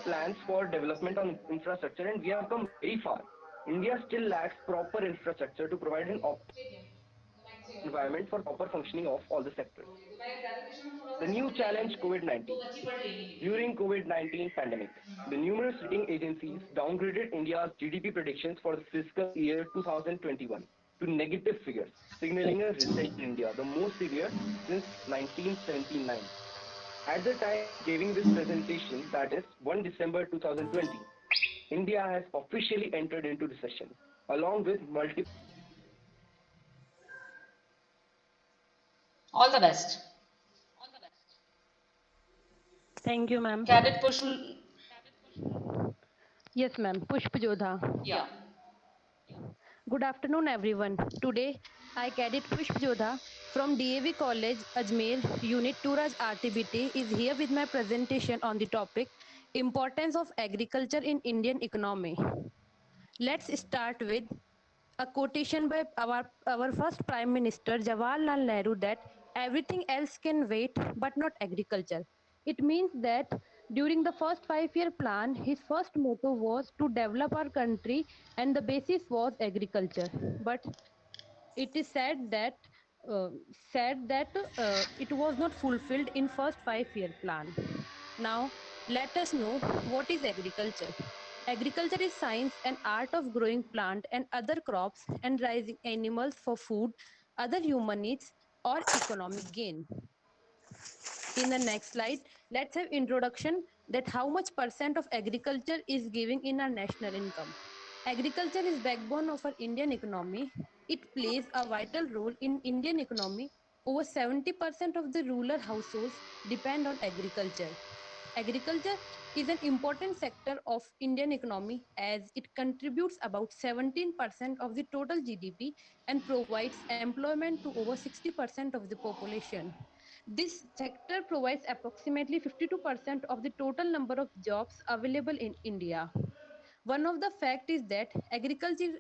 H: plans for development on infrastructure, and we have come very far. India still lacks proper infrastructure to provide an optimal environment for proper functioning of all the sectors. The new challenge, COVID-19. During COVID-19 pandemic, the numerous rating agencies downgraded India's GDP predictions for the fiscal year 2021 to negative figures, signaling a recession in India, the most severe since 1979. At the time giving this presentation, that is 1 December 2020, India has officially entered into recession, along with multiple.
F: All the best.
D: Thank you, ma'am.
F: Cadet Push.
I: Yes, ma'am. Pushp Jodha.
F: Yeah.
I: Good afternoon, everyone. Today, I Cadet Pushp Jodha from DAV College, Ajmer, Unit 2 Raj RTBT is here with my presentation on the topic Importance of Agriculture in Indian Economy. Let's start with a quotation by our first Prime Minister Jawaharlal Nehru that everything else can wait but not agriculture. It means that during the first 5-year plan, his first motto was to develop our country and the basis was agriculture. But it is uh, said that it was not fulfilled in first 5-year plan. Now, let us know what is agriculture. Agriculture is science and art of growing plant and other crops and raising animals for food, other human needs, or economic gain. In the next slide, let's have introduction that how much percent of agriculture is giving in our national income. Agriculture is backbone of our Indian economy. It plays a vital role in Indian economy. Over 70% of the rural households depend on agriculture. Agriculture is an important sector of Indian economy as it contributes about 17% of the total GDP and provides employment to over 60% of the population. This sector provides approximately 52% of the total number of jobs available in India. One of the fact is that agriculture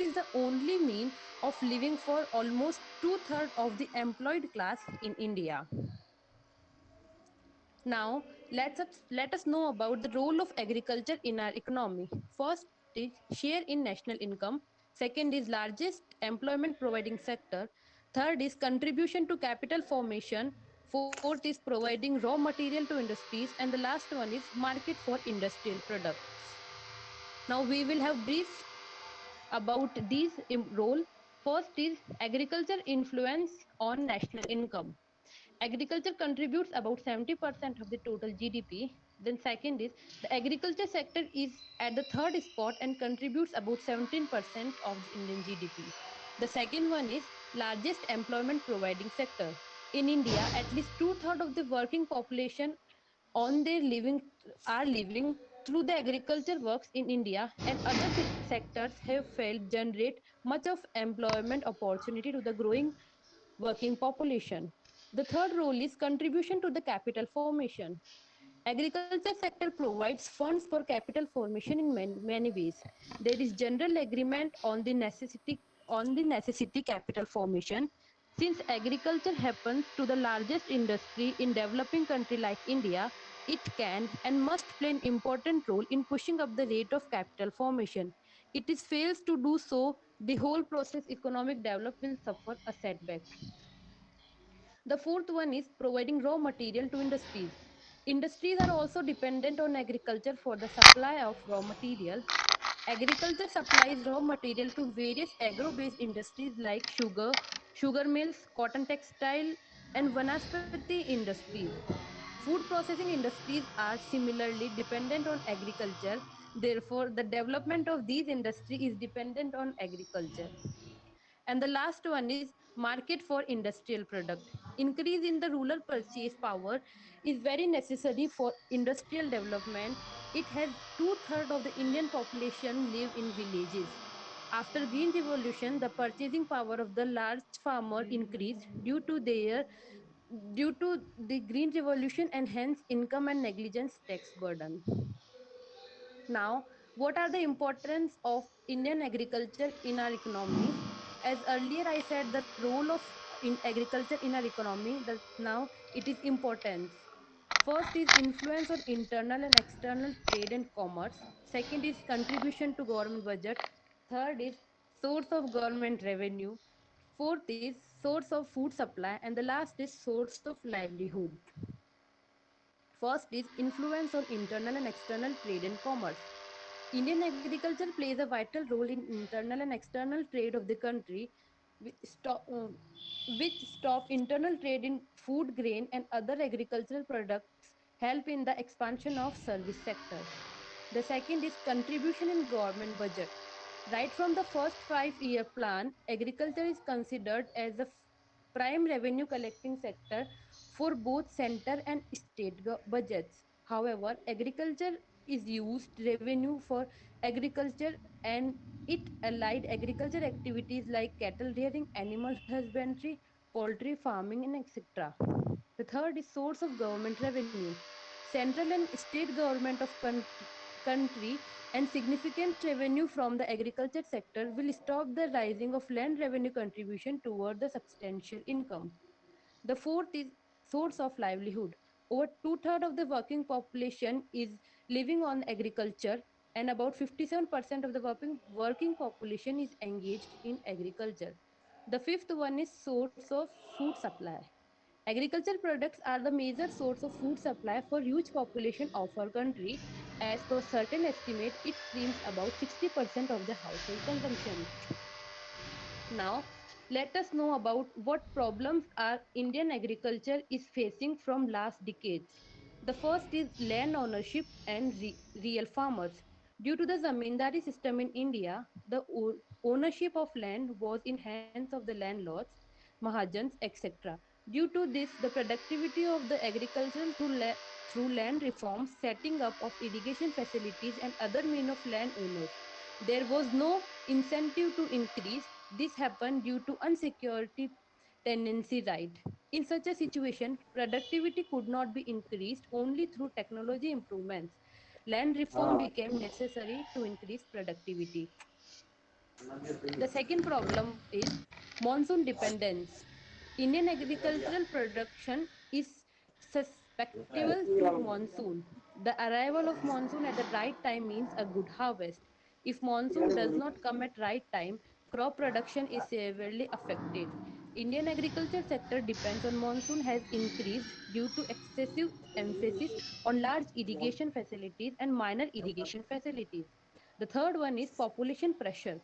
I: is the only mean of living for almost two-thirds of the employed class in India. Now, let us know about the role of agriculture in our economy. First is share in national income. Second is largest employment providing sector. Third is contribution to capital formation. Fourth is providing raw material to industries. And the last one is market for industrial products. Now, we will have brief about these role. First is agriculture influence on national income. Agriculture contributes about 70% of the total GDP. Then second is the agriculture sector is at the third spot and contributes about 17% of the Indian GDP. The second one is largest employment providing sector. In India, at least two-thirds of the working population on their living are living through the agriculture works in India, and other sectors have failed generate much of employment opportunity to the growing working population. The third role is contribution to the capital formation. Agriculture sector provides funds for capital formation in many ways. There is general agreement on the necessity capital formation. Since agriculture happens to the largest industry in developing country like India, it can and must play an important role in pushing up the rate of capital formation. It is fails to do so, the whole process economic development will suffer a setback. The fourth one is providing raw material to industries. Industries are also dependent on agriculture for the supply of raw material. Agriculture supplies raw material to various agro-based industries like sugar mills, cotton textile, and vanaspati industries. Food processing industries are similarly dependent on agriculture. Therefore, the development of these industries is dependent on agriculture. And the last one is market for industrial product. Increase in the rural purchase power is very necessary for industrial development. It has two-thirds of the Indian population live in villages. After green revolution, the purchasing power of the large farmer increased due to the green revolution and hence income and negligence tax burden. Now, what are the importance of Indian agriculture in our economy? As earlier I said, the role of in agriculture in our economy, that now it is importance. First is influence on internal and external trade and commerce. Second is contribution to government budget. Third is source of government revenue. Fourth is source of food supply. And the last is source of livelihood. First is influence on internal and external trade and commerce. Indian agriculture plays a vital role in internal and external trade of the country, which stop, uh, which stop internal trade in food, grain, and other agricultural products, help in the expansion of service sector. The second is contribution in government budget. Right from the first 5-year plan, agriculture is considered as the prime revenue collecting sector for both center and state budgets. However, agriculture is used revenue for agriculture and it allied agriculture activities like cattle rearing, animal husbandry, poultry farming, and etc. The third is source of government revenue. Central and state government of country and significant revenue from the agriculture sector will stop the rising of land revenue contribution toward the substantial income. The fourth is source of livelihood. Over two-thirds of the working population is living on agriculture, and about 57% of the working population is engaged in agriculture. The fifth one is source of food supply. Agricultural products are the major source of food supply for huge population of our country. As per certain estimate, it forms about 60% of the household consumption. Now, let us know about what problems our Indian agriculture is facing from last decades. The first is land ownership and real farmers. Due to the zamindari system in India, the ownership of land was in hands of the landlords, mahajans, etc. Due to this, the productivity of the agricultural through through land reforms, setting up of irrigation facilities, and other means of landowners. There was no incentive to increase. This happened due to unsecurity tenancy right. In such a situation, productivity could not be increased only through technology improvements. Land reform became necessary to increase productivity. The second problem is monsoon dependence. Indian agricultural production is susceptible to monsoon. The arrival of monsoon at the right time means a good harvest. If monsoon does not come at right time, crop production is severely affected. Indian agriculture sector depends on monsoon has increased due to excessive emphasis on large irrigation facilities and minor irrigation facilities. The third one is population pressure.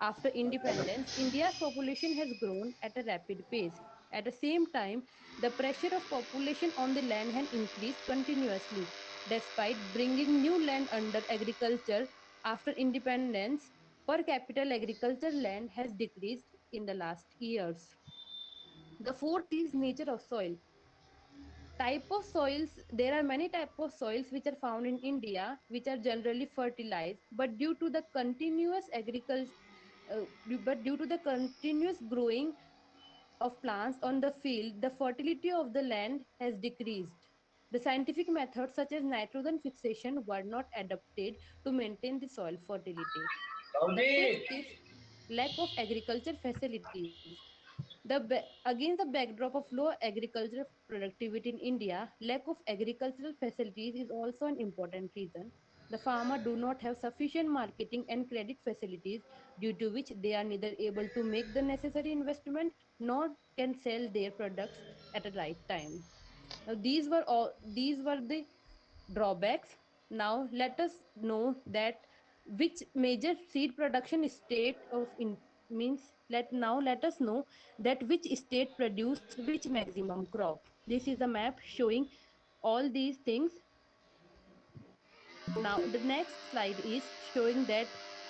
I: After independence, India's population has grown at a rapid pace. At the same time, the pressure of population on the land has increased continuously. Despite bringing new land under agriculture after independence, per capita agriculture land has decreased in the last years. The fourth is nature of soil. Type of soils, there are many types of soils which are found in India which are generally fertilized, but due to the continuous agriculture but due to the continuous growing of plants on the field, the fertility of the land has decreased. The scientific methods such as nitrogen fixation were not adapted to maintain the soil fertility. The fifth is lack of agriculture facilities. Against the backdrop of low agricultural productivity in India, lack of agricultural facilities is also an important reason. The farmer do not have sufficient marketing and credit facilities, due to which they are neither able to make the necessary investment nor can sell their products at a right time. Now these were the drawbacks. Now let us know that which major seed production state of in means let us know that which state produced which maximum crop. This is a map showing all these things. Now the next slide is showing that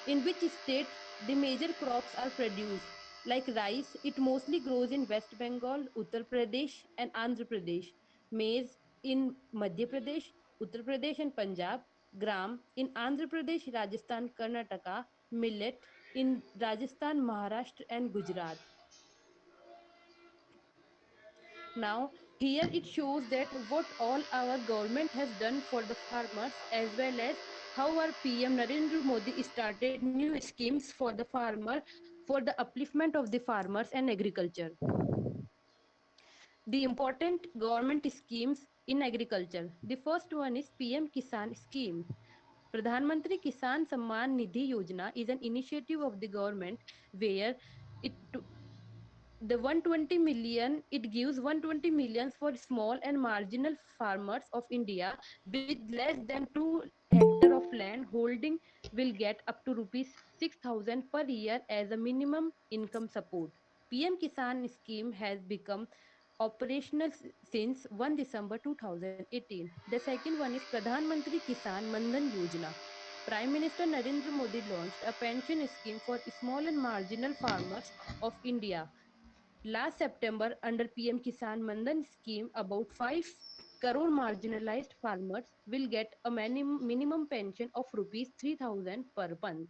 I: in which state the major crops are produced. Like rice, it mostly grows in West Bengal, Uttar Pradesh and Andhra Pradesh. Maize in Madhya Pradesh, Uttar Pradesh and Punjab. Gram in Andhra Pradesh, Rajasthan, Karnataka. Millet in Rajasthan, Maharashtra and Gujarat. Now, here it shows that what all our government has done for the farmers, as well as how our PM Narendra Modi started new schemes for the farmer, for the upliftment of the farmers and agriculture. The important government schemes in agriculture. The first one is PM Kisan scheme. Pradhan Mantri Kisan Samman Nidhi Yojana is an initiative of the government where it the 120 million it gives 120 millions for small and marginal farmers of India with less than 2 hectare of land holding will get up to rupees 6000 per year as a minimum income support. PM Kisan scheme has become operational since 1 December 2018. The second one is Pradhan Mantri Kisan Mandan Yojana. Prime Minister Narendra Modi launched a pension scheme for small and marginal farmers of India. Last September, under PM Kisan Mandan scheme, about 5 crore marginalized farmers will get a minimum pension of rupees 3000 per month.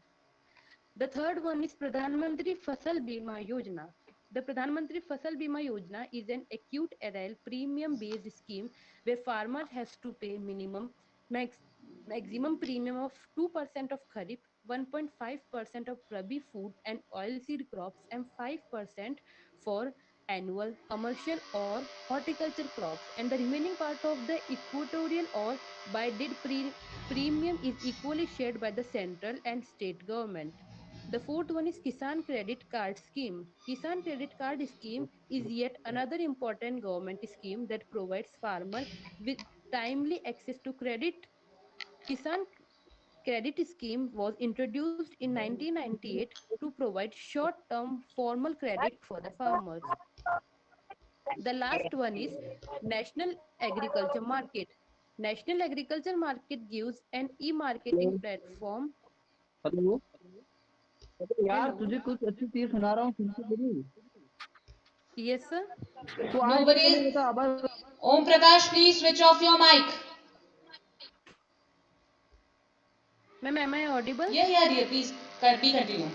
I: The third one is Pradhan Mantri Fasal Bima Yojana. The Pradhan Mantri Fasal Bima Yojana is an acute arrear premium based scheme where farmer has to pay maximum premium of 2% of Kharif, 1.5% of Rabi food and oilseed crops, and 5% for annual commercial or horticulture crops. And the remaining part of the equatorial or by did premium is equally shared by the central and state government. The fourth one is Kisan Credit Card Scheme. Kisan Credit Card Scheme is yet another important government scheme that provides farmers with timely access to credit. Kisan Credit Scheme was introduced in 1998 to provide short-term formal credit for the farmers. The last one is National Agriculture Market. National Agriculture Market gives an e-marketing platform.
A: Hello यार
I: Hello.
A: तुझे कुछ अच्छी चीज सुना रहा हूँ सुन के तेरी
I: Yes, sir.
A: तो आज
F: Nobody
A: क्या
F: is.
A: बता अब
F: Om Prakash, please switch off your mic.
I: Ma'am, am I audible?
F: Yeah, dear. Please be continue.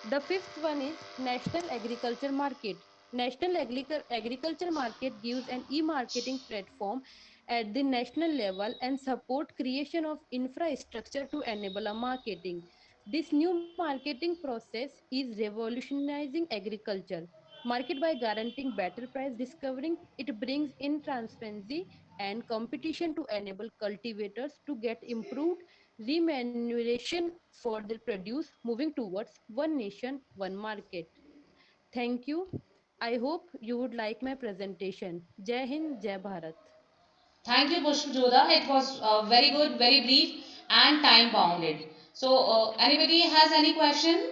I: The fifth one is National Agriculture Market. National Agriculture Market gives an e-marketing platform at the national level and support creation of infrastructure to enable a marketing. This new marketing process is revolutionizing agriculture. Market by guaranteeing better price discovering it brings in transparency and competition to enable cultivators to get improved remuneration for their produce, moving towards one nation, one market. Thank you. I hope you would like my presentation. Jai Hind, Jai Bharat.
F: Thank you, Pushp Jodha. It was very good, very brief, and time bounded. So, anybody has any question?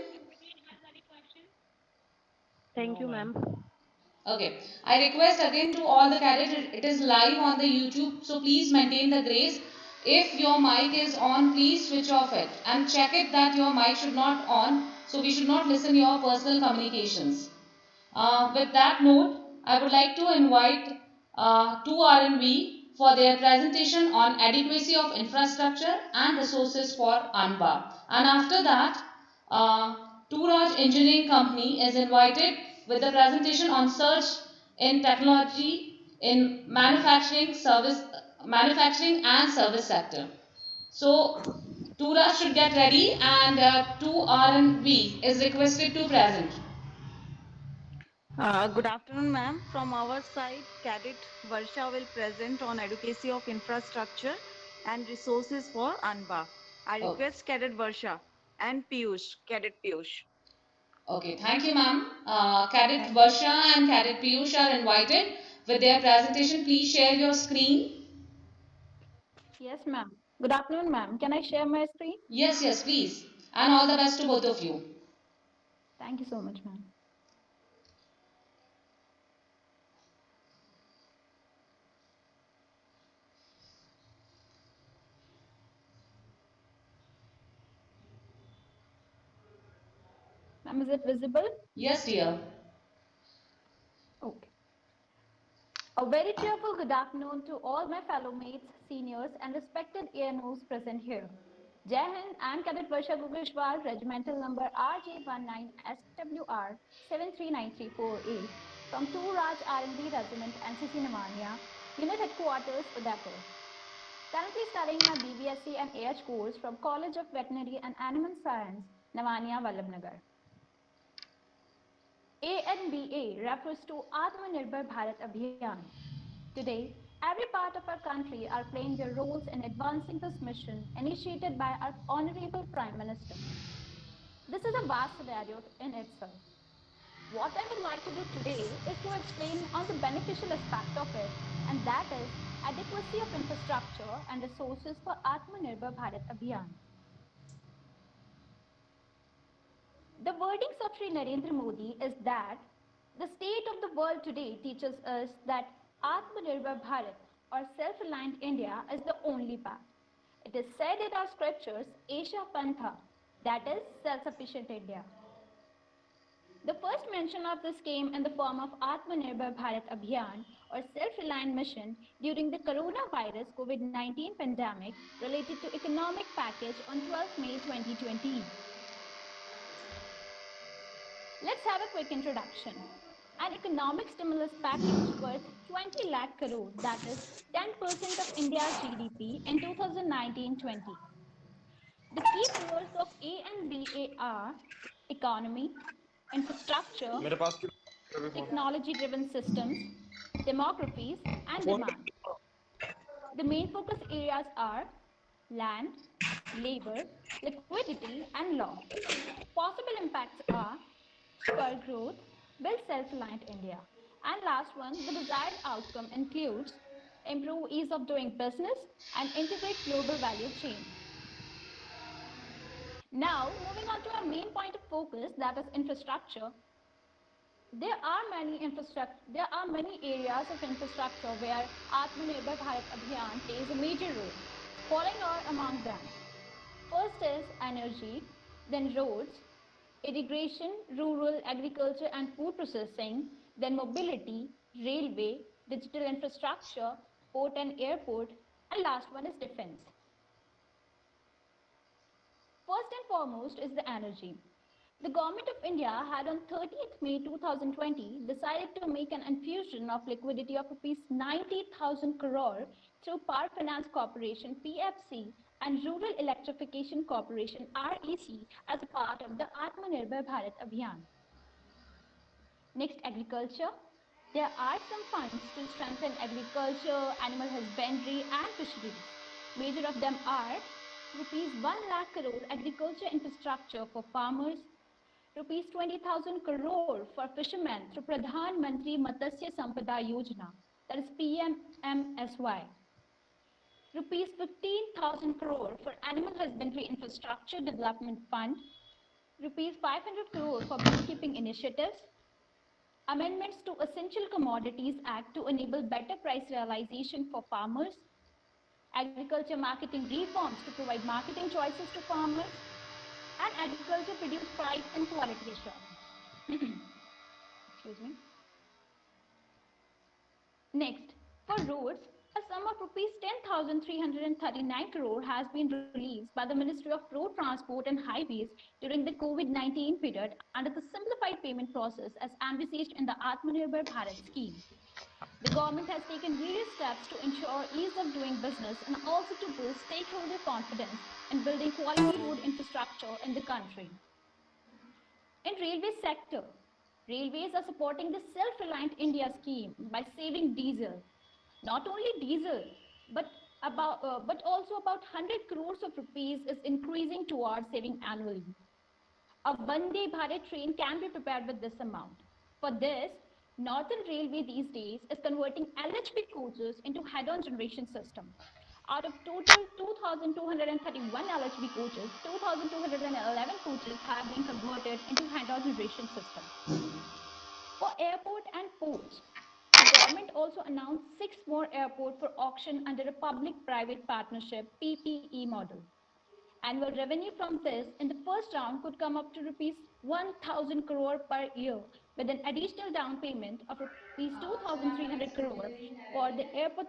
D: Thank you, ma'am.
F: Okay. I request again to all the cadets, it is live on the YouTube, so please maintain the grace. If your mic is on, please switch off it and check it that your mic should not on, so we should not listen your personal communications. With that note, I would like to invite two R&B for their presentation on adequacy of infrastructure and resources for Anba. And after that, uh, Tooraj Engineering Company is invited with the presentation on search in technology in manufacturing and service sector. So, Tooraj should get ready and two R&B is requested to present.
E: Good afternoon, ma'am. From our side, Cadet Varsha will present on adequacy of infrastructure and resources for Anba. I
F: Oh.
E: request Cadet Varsha and Piyush, Cadet Piyush.
F: Okay, thank you, ma'am. Cadet Varsha and Cadet Piyush are invited with their presentation. Please share your screen.
J: Yes, ma'am. Good afternoon, ma'am. Can I share my screen?
F: Yes, please. And all the best to both of you.
J: Thank you so much, ma'am. Ma'am, is it visible?
F: Yes, dear.
J: Okay. A very cheerful good afternoon to all my fellow mates, seniors, and respected ANOs present here. Jai Hind, I am Cadet Varsha Gugishwar, regimental number RJ19SWR 73934A from 2 Raj R&D Regiment, Ncc Namania, Unit Headquarters, Udaipur. Currently studying my BBSc and AH course from College of Veterinary and Animal Science, Namania, Vallabhnagar. ANBA refers to Atmanirbhar Bharat Abhiyan. Today, every part of our country are playing their roles in advancing this mission initiated by our Honorable Prime Minister. This is a vast scenario in itself. What I would like to do today is to explain on the beneficial aspect of it, and that is adequacy of infrastructure and resources for Atmanirbhar Bharat Abhiyan. The wordings of Sri Narendra Modi is that the state of the world today teaches us that Atmanirbhar Bharat or self-reliant India is the only path. It is said in our scriptures, Asia Pantha, that is self-sufficient India. The first mention of this came in the form of Atmanirbhar Bharat Abhiyan or self-reliant mission during the coronavirus COVID-19 pandemic related to economic package on 12 May 2020. Let's have a quick introduction. An economic stimulus package worth 20 lakh crore, that is 10% of India's GDP in 2019-20. The key pillars of ANBA are economy, infrastructure, technology-driven systems, demographies, and demand. The main focus areas are land, labor, liquidity, and law. Possible impacts are spur growth, build self-reliant India. And last one, the desired outcome includes improve ease of doing business and integrate global value chain. Now, moving on to our main point of focus, that is infrastructure. There are many areas of infrastructure where Atmanirbhar Bharat Abhiyan plays a major role. Following are among them. First is energy, then roads, irrigation, rural, agriculture and food processing, then mobility, railway, digital infrastructure, port and airport, and last one is defense. First and foremost is the energy. The Government of India had on 30th May 2020 decided to make an infusion of liquidity of rupees 90,000 crore through Power Finance Corporation (PFC) and Rural Electrification Corporation (REC) as a part of the Atmanirbhar Bharat Abhiyan. Next, agriculture. There are some funds to strengthen agriculture, animal husbandry and fisheries. Major of them are rupees 1 lakh crore agriculture infrastructure for farmers, rupees 20,000 crore for fishermen through Pradhan Mantri Matsya Sampada Yojana, that is PMMSY. Rupees 15,000 crore for animal husbandry infrastructure development fund, rupees 500 crore for beekeeping initiatives, amendments to Essential Commodities Act to enable better price realization for farmers, agriculture marketing reforms to provide marketing choices to farmers, and agriculture produce price and quality assurance. Excuse me. Next, for roads, a sum of rupees 10,339 crore has been released by the Ministry of Road Transport and Highways during the COVID-19 period under the simplified payment process as envisaged in the Atmanirbhar Bharat scheme. The government has taken various steps to ensure ease of doing business and also to build stakeholder confidence in building quality road infrastructure in the country. In railway sector, railways are supporting the Self-Reliant India scheme by saving diesel. Not only diesel, but also about 100 crores of rupees is increasing towards saving annually. A Vande Bharat train can be prepared with this amount. For this, Northern Railway these days is converting LHB coaches into head-on generation system. Out of total 2,231 LHB coaches, 2,211 coaches have been converted into head-on generation system. For airport and ports, the government also announced 6 more airports for auction under a public-private partnership PPE model. Annual revenue from this in the first round could come up to rupees 1,000 crore per year with an additional down payment of rupees 2,300 crore for the Airport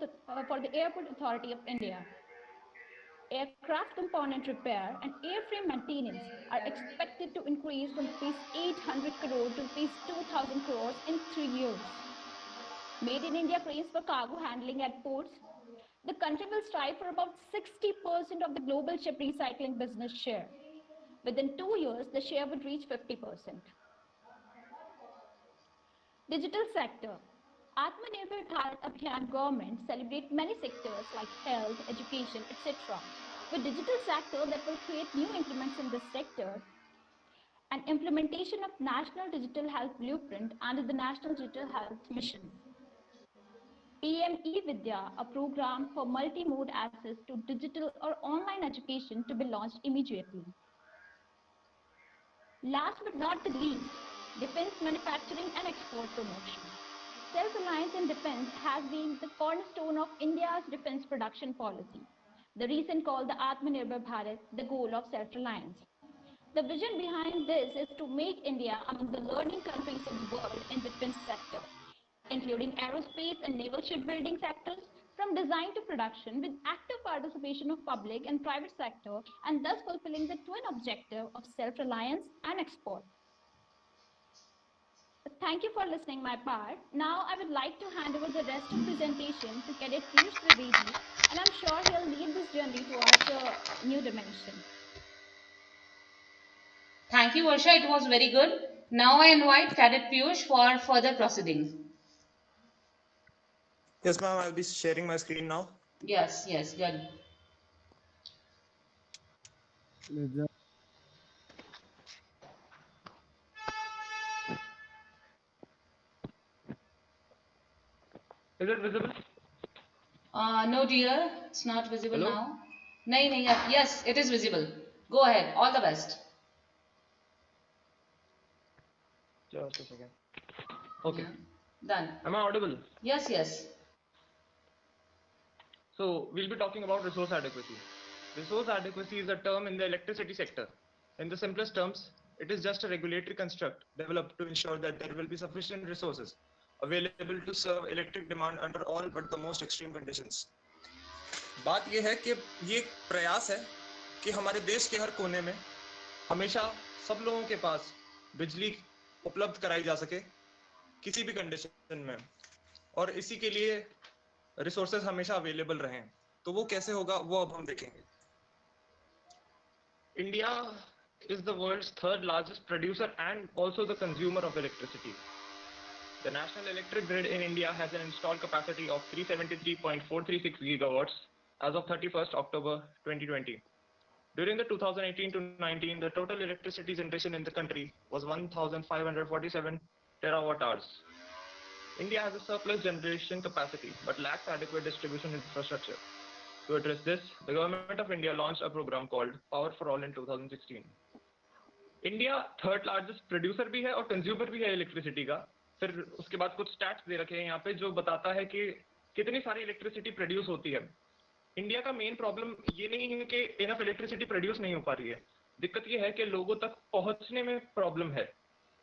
J: Authority of India. Aircraft component repair and airframe maintenance are expected to increase from rupees 800 crore to rupees 2,000 crores in 3 years. Made in India cranes for cargo handling at ports. The country will strive for about 60% of the global ship recycling business share. Within 2 years, the share would reach 50%. Digital sector. Atmanirbhar Bharat Abhiyan government celebrate many sectors like health, education, etc. With digital sector that will create new increments in this sector and implementation of National Digital Health Blueprint under the National Digital Health Mission. PM E-Vidya, a program for multi-mode access to digital or online education to be launched immediately. Last but not the least, defense manufacturing and export promotion. Self-reliance in defense has been the cornerstone of India's defense production policy. The recent called the Atmanirbhar Bharat, the goal of self-reliance. The vision behind this is to make India among the leading countries in the world in the defense sector, including aerospace and naval shipbuilding sectors, from design to production, with active participation of public and private sector, and thus fulfilling the twin objective of self-reliance and export. Thank you for listening my part. Now I would like to hand over the rest of presentation to Cadet Piyush Trivedi, and I'm sure he'll lead this journey towards a new dimension.
F: Thank you, Varsha. It was very good. Now I invite Cadet Piyush for further proceedings.
C: Yes, ma'am. I'll be sharing my screen now.
F: Yes, good.
C: Is it visible?
F: No, dear. It's not visible
C: Hello?
F: now. Nahi, yes, it is visible. Go ahead. All the best.
C: Just a second. Okay.
F: Done.
C: Am I audible?
F: Yes.
C: So we'll be talking about resource adequacy. Resource adequacy is a term in the electricity sector. In the simplest terms, it is just a regulatory construct developed to ensure that there will be sufficient resources available to serve electric demand under all but the most extreme conditions. बात यह है कि ये एक प्रयास है कि हमारे देश के हर कोने में हमेशा सब लोगों के पास बिजली उपलब्ध कराई जा सके किसी भी कंडीशन में, और इसी के लिए रिसोर्सेज हमेशा अवेलेबल रहें। तो वो कैसे होगा वो अब हम देखेंगे। India is the world's third largest producer and also the consumer of electricity. The national electric grid in India has an installed capacity of 373.436 gigawatts as of 31st October 2020. During the 2018 to 19, the total electricity generation in the country was 1,547 terawatt hours. India has a surplus generation capacity but lacks adequate distribution infrastructure. To address this, the government of India launched a program called Power for All in 2016. India third largest producer भी है और consumer भी है electricity का। फिर उसके बाद कुछ स्टैट्स दे रखे हैं यहाँ पे जो बताता है कि कितनी सारी इलेक्ट्रिसिटी प्रोड्यूस होती है। इंडिया का मेन प्रॉब्लम ये नहीं है कि इनफ इलेक्ट्रिसिटी प्रोड्यूस नहीं हो पा रही है, दिक्कत ये है कि लोगों तक पहुंचने में प्रॉब्लम है।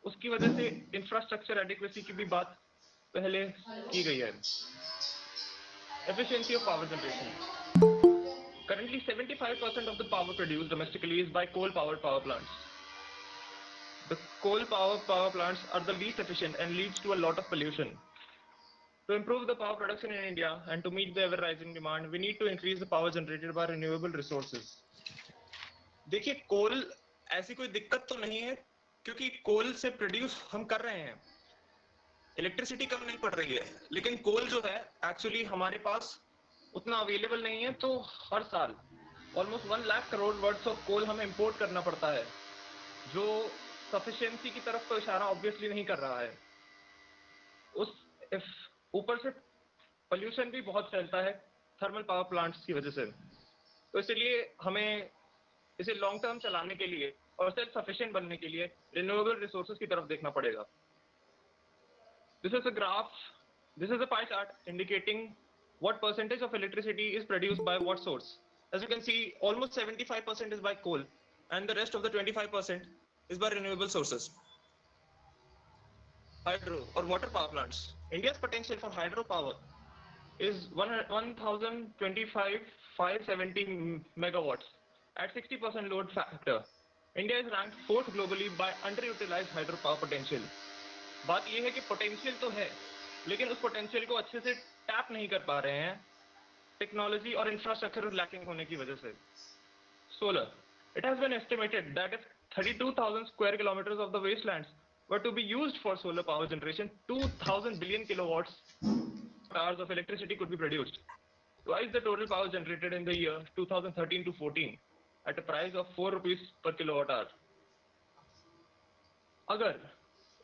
C: उसकी वजह से इंफ्रास्ट्रक्चर एडिक्वेसी की भी बात पहले की गई है। Efficiency of power generation. Currently, 75% of the power produced domestically is by coal-powered power plants. The coal-powered power plants are the least efficient and leads to a lot of pollution. To improve the power production in India and to meet the ever-rising demand, we need to increase the power generated by renewable resources. देखिए, कोल ऐसी कोई दिक्कत तो नहीं है क्योंकि कोल से produce हम कर रहे हैं, इलेक्ट्रिसिटी कम नहीं पड़ रही है, लेकिन कोल जो है एक्चुअली हमारे पास उतना अवेलेबल नहीं है। तो हर साल almost 1 lakh crore words of coal हमें इंपोर्ट करना पड़ता है, जो सफिशिएंसी की तरफ तो इशारा ऑब्वियसली नहीं कर रहा है। उस ऊपर से पोल्यूशन भी बहुत फैलता है थर्मल पावर प्लांट्स की वजह से। तो इसलिए हमें इसे लॉन्ग टर्म चलाने के लिए और सेल्फ सफिशिएंट बनने के लिए रिन्यूएबल रिसोर्सेज की तरफ देखना पड़ेगा। This is a graph, this is a pie chart indicating what percentage of electricity is produced by what source. As you can see, almost 75% is by coal and the rest of the 25% is by renewable sources. Hydro or water power plants. India's potential for hydropower is 1,025,570 megawatts at 60% load factor. India is ranked 4th globally by underutilized hydropower potential. बात यह है कि potential तो है, लेकिन उस potential को अच्छे से टैप नहीं कर पा रहे हैं टेक्नोलॉजी और इंफ्रास्ट्रक्चर लैकिंग होने की वजह से। Solar, it has been estimated that if 32,000 square kilometers of the wastelands were to be used for solar power generation, 2,000 billion kilowatts hours of electricity could be produced, twice the total power generated in the year 2013 to 14 at a price of 4 rupees per kilowatt hour. अगर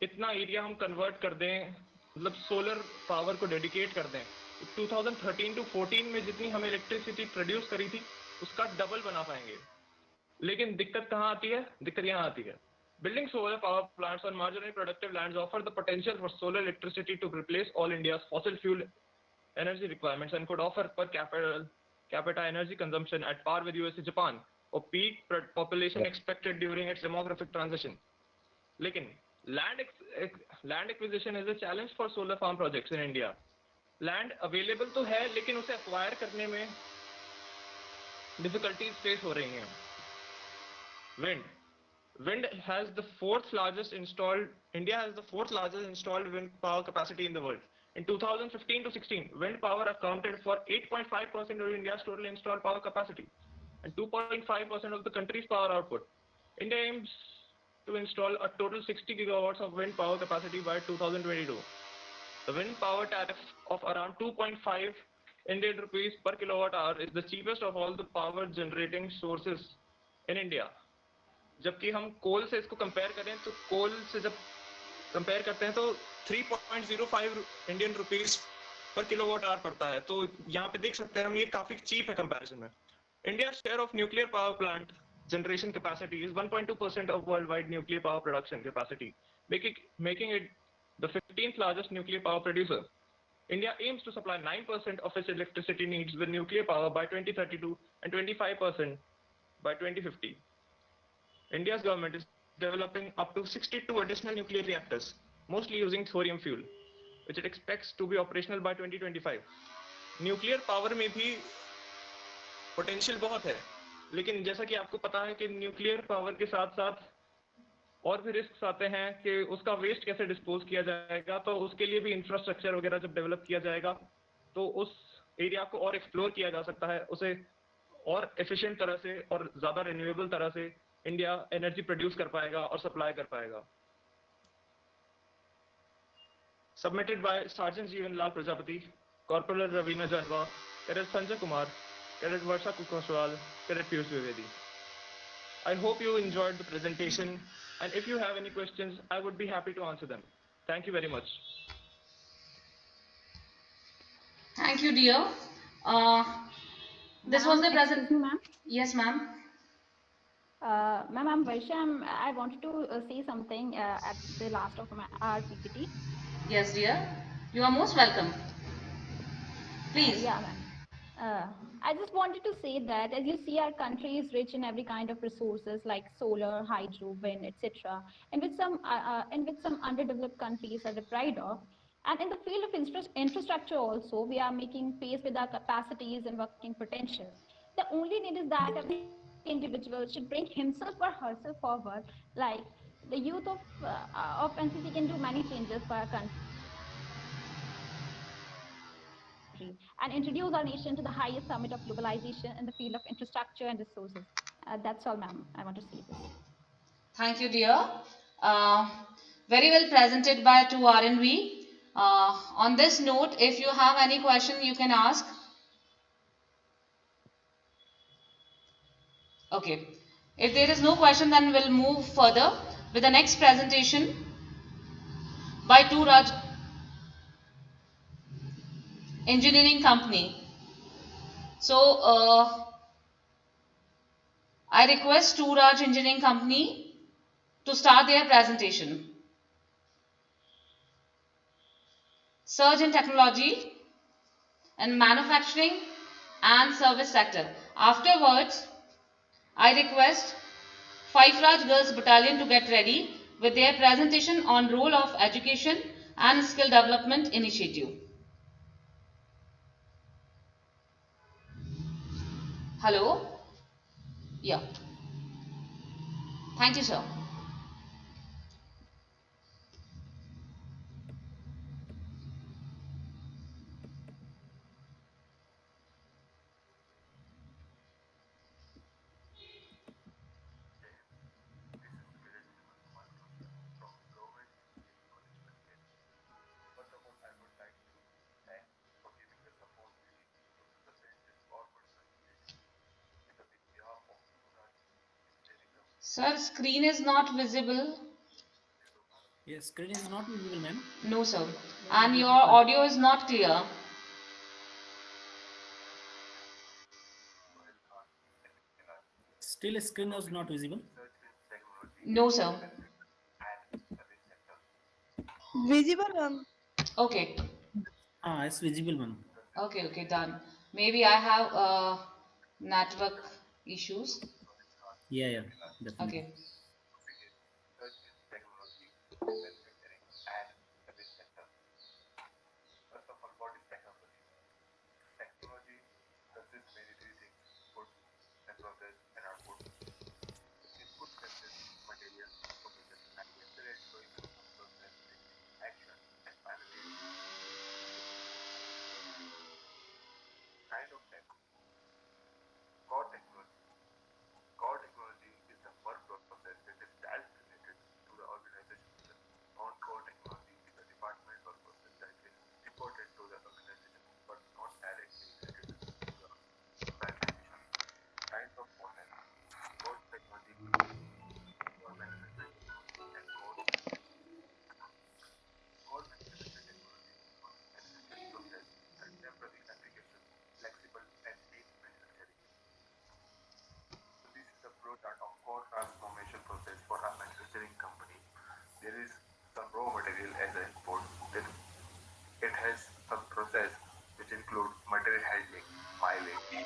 C: इतना area हम convert कर दें, मतलब solar power को dedicate कर दें, 2013 to 14 में जितनी हमें इलेक्ट्रिसिटी प्रोड्यूस करी थी उसका डबल बना पाएंगे। लेकिन दिक्कत कहाँ आती है? दिक्कत यहाँ आती है। Building solar power plants on marginally productive lands offer the potential for solar electricity to replace all India's fossil fuel energy requirements and could offer per capita energy consumption at par with USA, Japan और peak population expected during its demographic transition. लेकिन land acquisition is a challenge for solar farm projects in India. Land available तो है, लेकिन उसे acquire करने में difficulties face हो रही हैं। Wind has the fourth largest installed. India has the fourth largest installed wind power capacity in the world. In 2015 to 16, wind power accounted for 8.5% of India's total installed power capacity and 2.5% of the country's power output. India aims to install a total 60 gigawatts of wind power capacity by 2022. The wind power tariff of around 2.5 Indian rupees per kilowatt hour is the cheapest of all the power generating sources in India. जबकि हम कोल से इसको compare करें तो कोल से जब compare करते हैं तो 3.05 इंडियन रुपीस पर किलोवाट आवर पड़ता है। तो यहाँ पे देख सकते हैं हम, ये काफी चीप है कंपैरिजन में। India share of nuclear power plant generation capacity is 1.2% of worldwide nuclear power production capacity, making it the 15th largest nuclear power producer. India aims to supply 9% of its electricity needs with nuclear power by 2032 and 25% by 2050. India's government is developing up to 62 additional nuclear reactors, mostly using thorium fuel, which it expects to be operational by 2025. Nuclear power में भी potential बहुत है, लेकिन जैसा कि आपको पता है कि न्यूक्लियर पावर के साथ साथ और भी रिस्क आते हैं कि उसका वेस्ट कैसे डिस्पोज किया जाएगा, तो उसके लिए भी इंफ्रास्ट्रक्चर वगैरह जब डेवलप किया जाएगा तो उस एरिया को और एक्सप्लोर किया जा सकता है, उसे और एफिशिएंट तरह से और ज्यादा रिन्यूएबल तरह से इंडिया एनर्जी प्रोड्यूस कर पाएगा और सप्लाई कर पाएगा। Submitted by Sergeant Jeevan Lal Prajapati, Corporal Ravina Janwa, Cadet Sanjay Kumar, Cadet Varsha Kukwaswal, Cadet Piyush Vivedi. I hope you enjoyed the presentation, and if you have any questions, I would be happy to answer them. Thank you very much.
F: Thank you, dear. This was the present.
J: Excuse me, ma'am.
F: Yes, ma'am.
J: Ma'am, I'm Varsha. I wanted to say something at the last of our PPT.
F: Yes, dear. You are most welcome. Please.
J: Yeah, ma'am. I just wanted to say that as you see, our country is rich in every kind of resources like solar, hydro, wind, etc., and with some underdeveloped countries are the pride of. And in the field of infrastructure also, we are making pace with our capacities and working potential. The only need is that every individual should bring himself or herself forward. Like the youth of NCC can do many changes for our country and introduce our nation to the highest summit of globalization in the field of infrastructure and resources. That's all, ma'am. I want to say this.
F: Thank you, dear. Very well presented by 2RNV. On this note, if you have any question, you can ask. Okay. If there is no question, then we'll move further with the next presentation by 2Raj Engineering Company. So, I request 2Raj Engineering Company to start their presentation. Surge in technology and manufacturing and service sector. Afterwards, I request 5 Raj Girls Battalion to get ready with their presentation on role of education and skill development initiative. Hello? Yeah. Thank you, sir. Sir, screen is not visible.
K: Yes, screen is not visible, ma'am.
F: No, sir. And your audio is not clear.
K: Still, screen was not visible.
F: No, sir.
E: Visible, ma'am.
F: Okay.
K: Ah, it's visible, ma'am.
F: Okay, okay, done. Maybe I have network issues.
K: Yeah, definitely.
F: Okay.
L: There is some raw material as an input. Then it has some process which include material handling, mileage,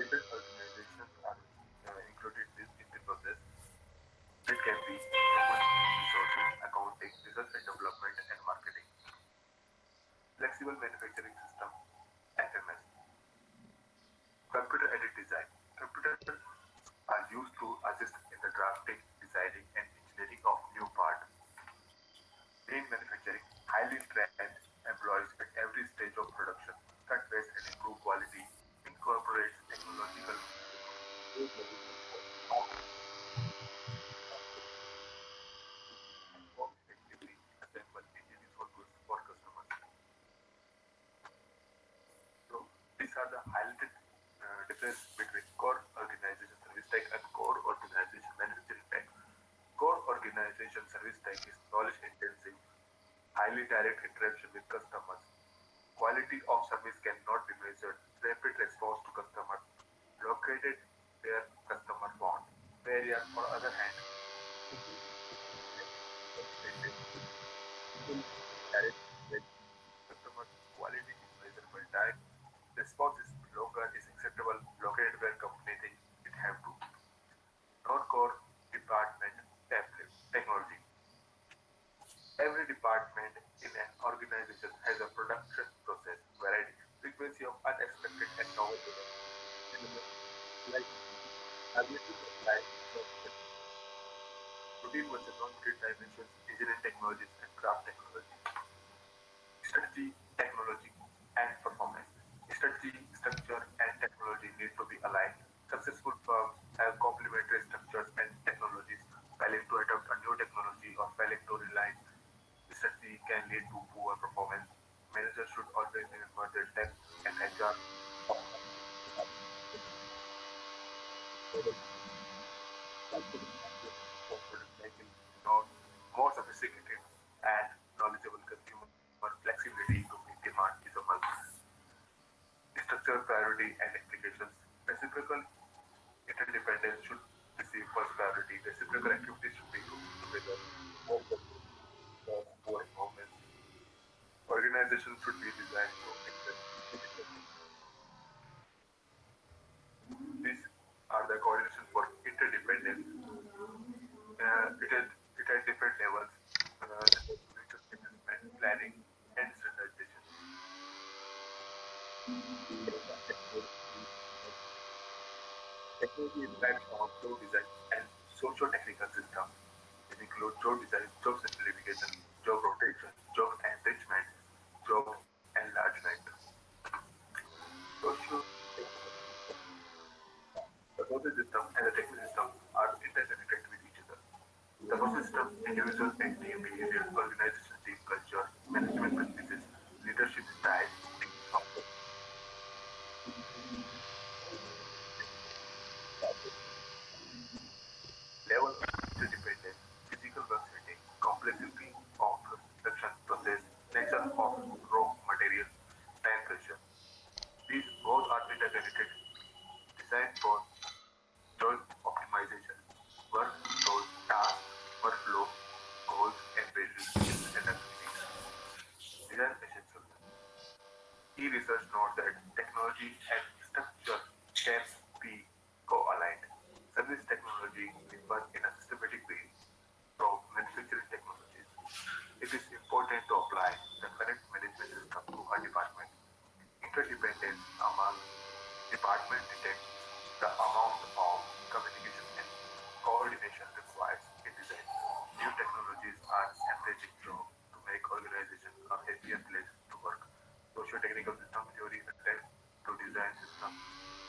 L: different organizations are included in the process. It can be human resources, accounting, research and development, and marketing. Flexible manufacturing system. highlighted difference between core organization service tech and core organization manufacturing tech. Core organization service tech is knowledge intensive, highly direct interaction with customers. Quality of service cannot be measured. Rapid response to customers located where customer want. Whereas, on the other hand, direct customer quality is measurable. Time response is longer, is acceptable, located where company think it have to. Non-core department technology. Every department in an organization has a production process, variety, frequency of unexpected and novel development. Like ability to apply routine versus non-routine dimensions, engineering technologies, and craft technology. Strategy, technology, and performance. Strategy, structure, and technology need to be aligned. Successful firms have complementary structures and technologies. Failing to adopt a new technology or failing to rely strategy can lead to poor performance. Managers should always remember their tech and HR more sophisticated and knowledgeable consumer flexibility to meet demand is a must. Structure, priority, and applications. Reciprocal interdependence should receive first priority. Reciprocal activities should be grouped together. More poor involvement. Organizations should be designed to access. These are the coordination for interdependence. It has different levels, such as future management, planning, and standardization. Technology impacts on job design and socio-technical systems. It includes job design, job simplification, job rotation, job enrichment, job enlargement. Socio the social system and the technical system are interconnected with each other. The social system, individual and team behavior, organization, team culture, management practices, leadership style, level of interdependence, physical work setting, complexity of production process, nature of raw material, time pressure. These all are interconnected, designed for joint optimization, workload, tasks, workflow, goals, and values, skills, and activities. Design essentials. Key research notes that technology and structure can be co-aligned. Service technology differs in a systematic way from manufacturing technologies. It is important to apply the correct management system to a department. Interdependence among department detects the amount of communication and coordination required in design. New technologies are emerging to make organizations a happier place to work. Socio-technical system theory attempts to design systems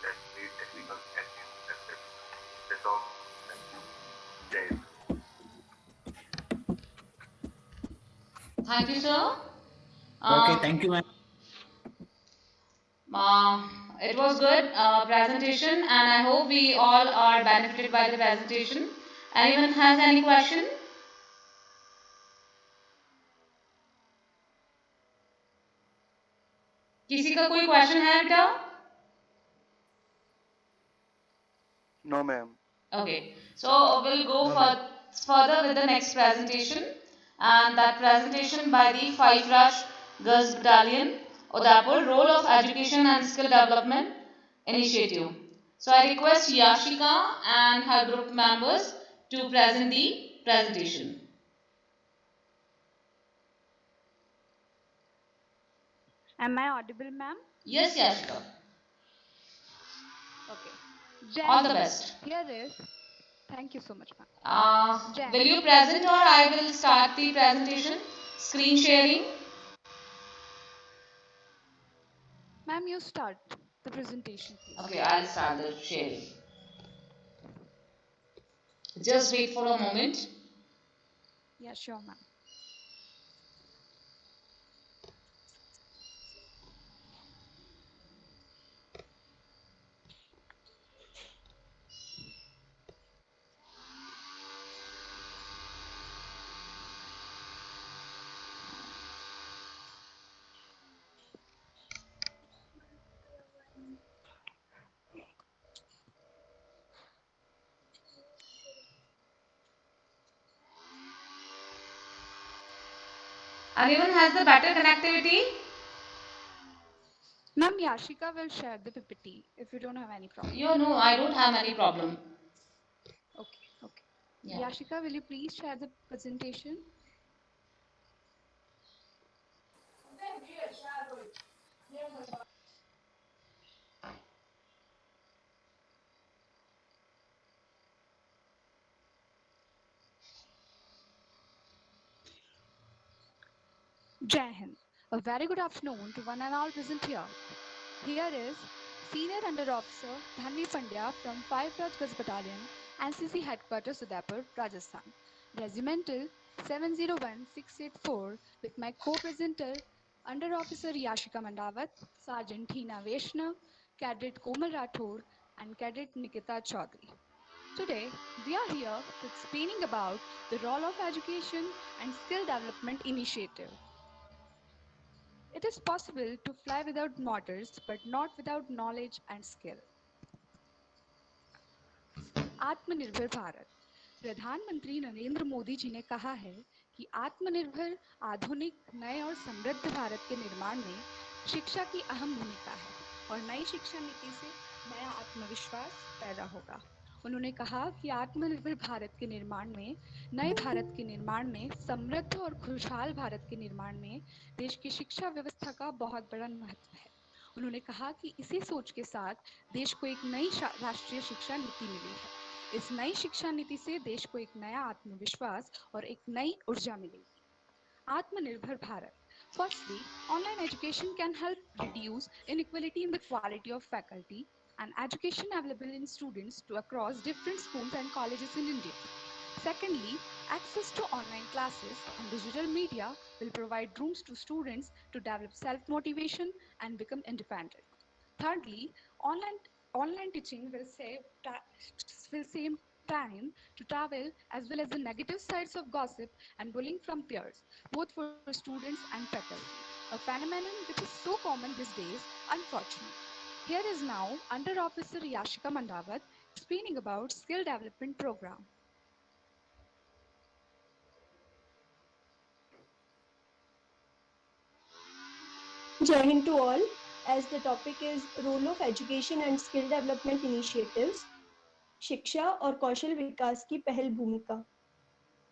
L: that meet technical and human aspects. That's all. Thank you. Jay.
F: Thank you, sir.
K: Okay, thank you, ma'am.
F: It was good presentation, and I hope we all are benefited by the presentation. Anyone has any question? किसी का कोई question है बेटा?
M: No, ma'am.
F: Okay, so we'll go further with the next presentation, and that presentation by the 5 Rush Girls Battalion, Udaipur, role of education and skill development initiative. So I request Yashika and her group members to present the presentation.
N: Am I audible, ma'am?
F: Yes, Yashika.
N: Okay.
F: All the best.
N: Here is. Thank you so much, ma'am.
F: Will you present or I will start the presentation? Screen sharing.
N: Ma'am, you start the presentation, please.
F: Okay, I'll start the sharing. Just wait for a moment.
N: Yeah, sure, ma'am.
F: Anyone has the better connectivity?
N: Ma'am, Yashika will share the PPT if you don't have any problem.
F: You know, I don't have any problem.
N: Okay, okay.
F: Yeah.
N: Yashika, will you please share the presentation? Jai Hind. A very good afternoon to one and all present here. Here is Senior Under Officer Dhanvi Pandya from 5 Raj Gaz Battalion, NCC Headquarters, Udaipur, Rajasthan. Regimental 701684 with my co-presenter Under Officer Yashika Mandawat, Sergeant Hina Vaishnav, Cadet Komal Rathore, and Cadet Nikita Chaudhary. Today, we are here to explaining about the role of education and skill development initiative. It is possible to fly without motors, but not without knowledge and skill. आत्मनिर्भर भारत प्रधानमंत्री नरेंद्र मोदी जी ने कहा है कि आत्मनिर्भर आधुनिक नए और समृद्ध भारत के निर्माण में शिक्षा की अहम भूमिका है और नई शिक्षा नीति से नया आत्मविश्वास पैदा होगा। उन्होंने कहा कि आत्मनिर्भर भारत के निर्माण में, नए भारत के निर्माण में, समृद्ध और खुशहाल भारत के निर्माण में देश की शिक्षा व्यवस्था का बहुत बड़ा महत्व है। उन्होंने कहा कि इसी सोच के साथ देश को एक नई राष्ट्रीय शिक्षा नीति मिली है। इस नई शिक्षा नीति से देश को एक नया आत्मविश्वास और एक नई ऊर्जा मिलेगी। आत्मनिर्भर Bharat. Firstly, online education can help reduce inequality in the quality of faculty and education available in students to across different schools and colleges in India. Secondly, access to online classes and digital media will provide rooms to students to develop self-motivation and become independent. Thirdly, online teaching will save time to travel as well as the negative sides of gossip and bullying from peers, both for students and faculty, a phenomenon which is so common these days, unfortunately. Here is now Under Officer Yashika Mandawat explaining about skill development program.
O: Jai Hind to all. As the topic is role of education and skill development initiatives, शिक्षा और कौशल विकास की पहल भूमिका.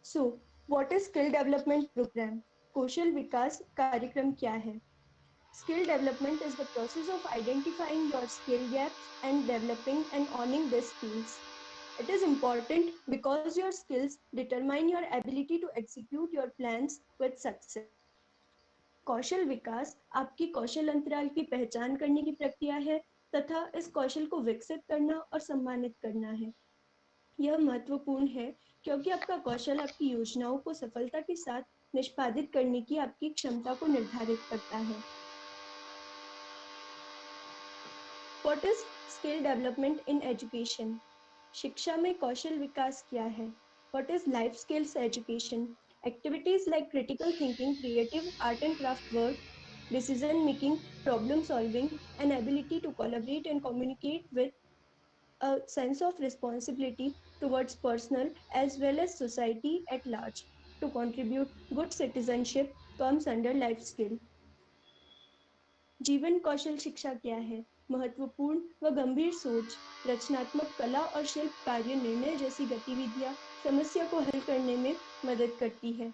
O: So, what is skill development program? कौशल विकास कार्यक्रम क्या है? Skill development is the process of identifying your skill gaps and developing and owning these skills. It is important because your skills determine your ability to execute your plans with success. कौशल विकास आपकी कौशल अंतराल की पहचान करने की प्रक्रिया है तथा इस कौशल को विकसित करना और सम्मानित करना है। यह महत्वपूर्ण है क्योंकि आपका कौशल आपकी योजनाओं को सफलता के साथ निष्पादित करने की आपकी क्षमता को निर्धारित करता है। What is skill development in education? शिक्षा में कौशल विकास क्या है? What is life skills education? Activities like critical thinking, creative art and craft work, decision making, problem solving, and ability to collaborate and communicate with a sense of responsibility towards personal as well as society at large to contribute good citizenship comes under life skill. जीवन कौशल शिक्षा क्या है? महत्वपूर्ण व गंभीर सोच, रचनात्मक कला और शिल्प कार्य, निर्णय जैसी गतिविधियां समस्या को हल करने में मदद करती है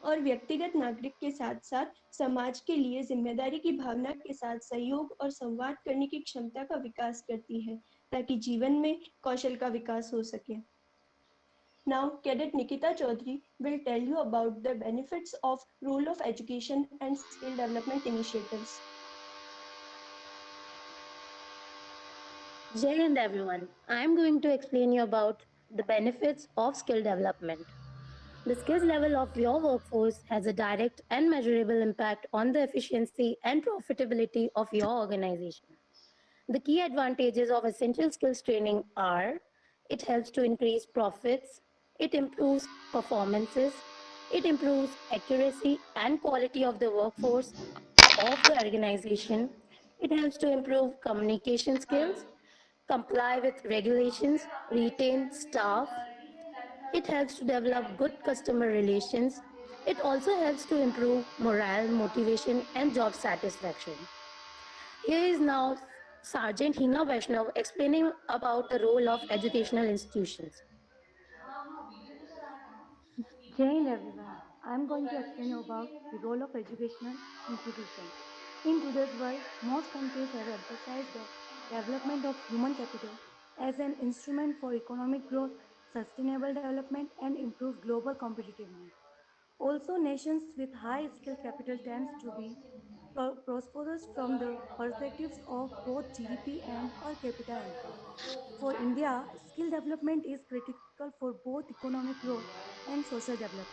O: और व्यक्तिगत नागरिक के साथ साथ समाज के लिए जिम्मेदारी की भावना के साथ सहयोग और संवाद करने की क्षमता का विकास करती है ताकि जीवन में कौशल का विकास हो सके. Now, Cadet Nikita Chaudhary will tell you about the benefits of role of education and skill development initiatives.
D: Jai Hind everyone. I am going to explain you about the benefits of skill development. The skills level of your workforce has a direct and measurable impact on the efficiency and profitability of your organization. The key advantages of essential skills training are: it helps to increase profits, it improves performances, it improves accuracy and quality of the workforce of the organization, it helps to improve communication skills, comply with regulations, retain staff, it helps to develop good customer relations, It also helps to improve morale, motivation, and job satisfaction. Here is now Sergeant Hina Vaishnav explaining about the role of educational institutions.
P: Jai Hind everyone. I am going to explain you about the role of educational institutions. In today's world, most countries have emphasized the development of human capital as an instrument for economic growth, sustainable development, and improved global competitiveness. Also, nations with high skill capital tends to be prosperous from the perspectives of both GDP and per capita income. For India, skill development is critical for both economic growth and social development.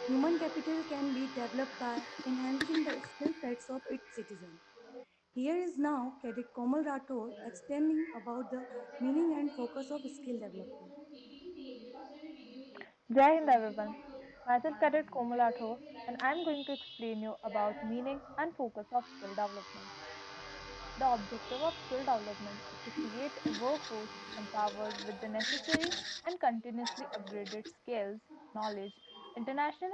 P: Human capital can be developed by enhancing the skill sets of its citizens. Here is now Cadet Komal Rathore explaining about the meaning and focus of skill development.
Q: Jai Hind everyone. Myself Cadet Komal Rathore and I am going to explain you about meaning and focus of skill development. The objective of skill development is to create a workforce empowered with the necessary and continuously upgraded skills, knowledge, international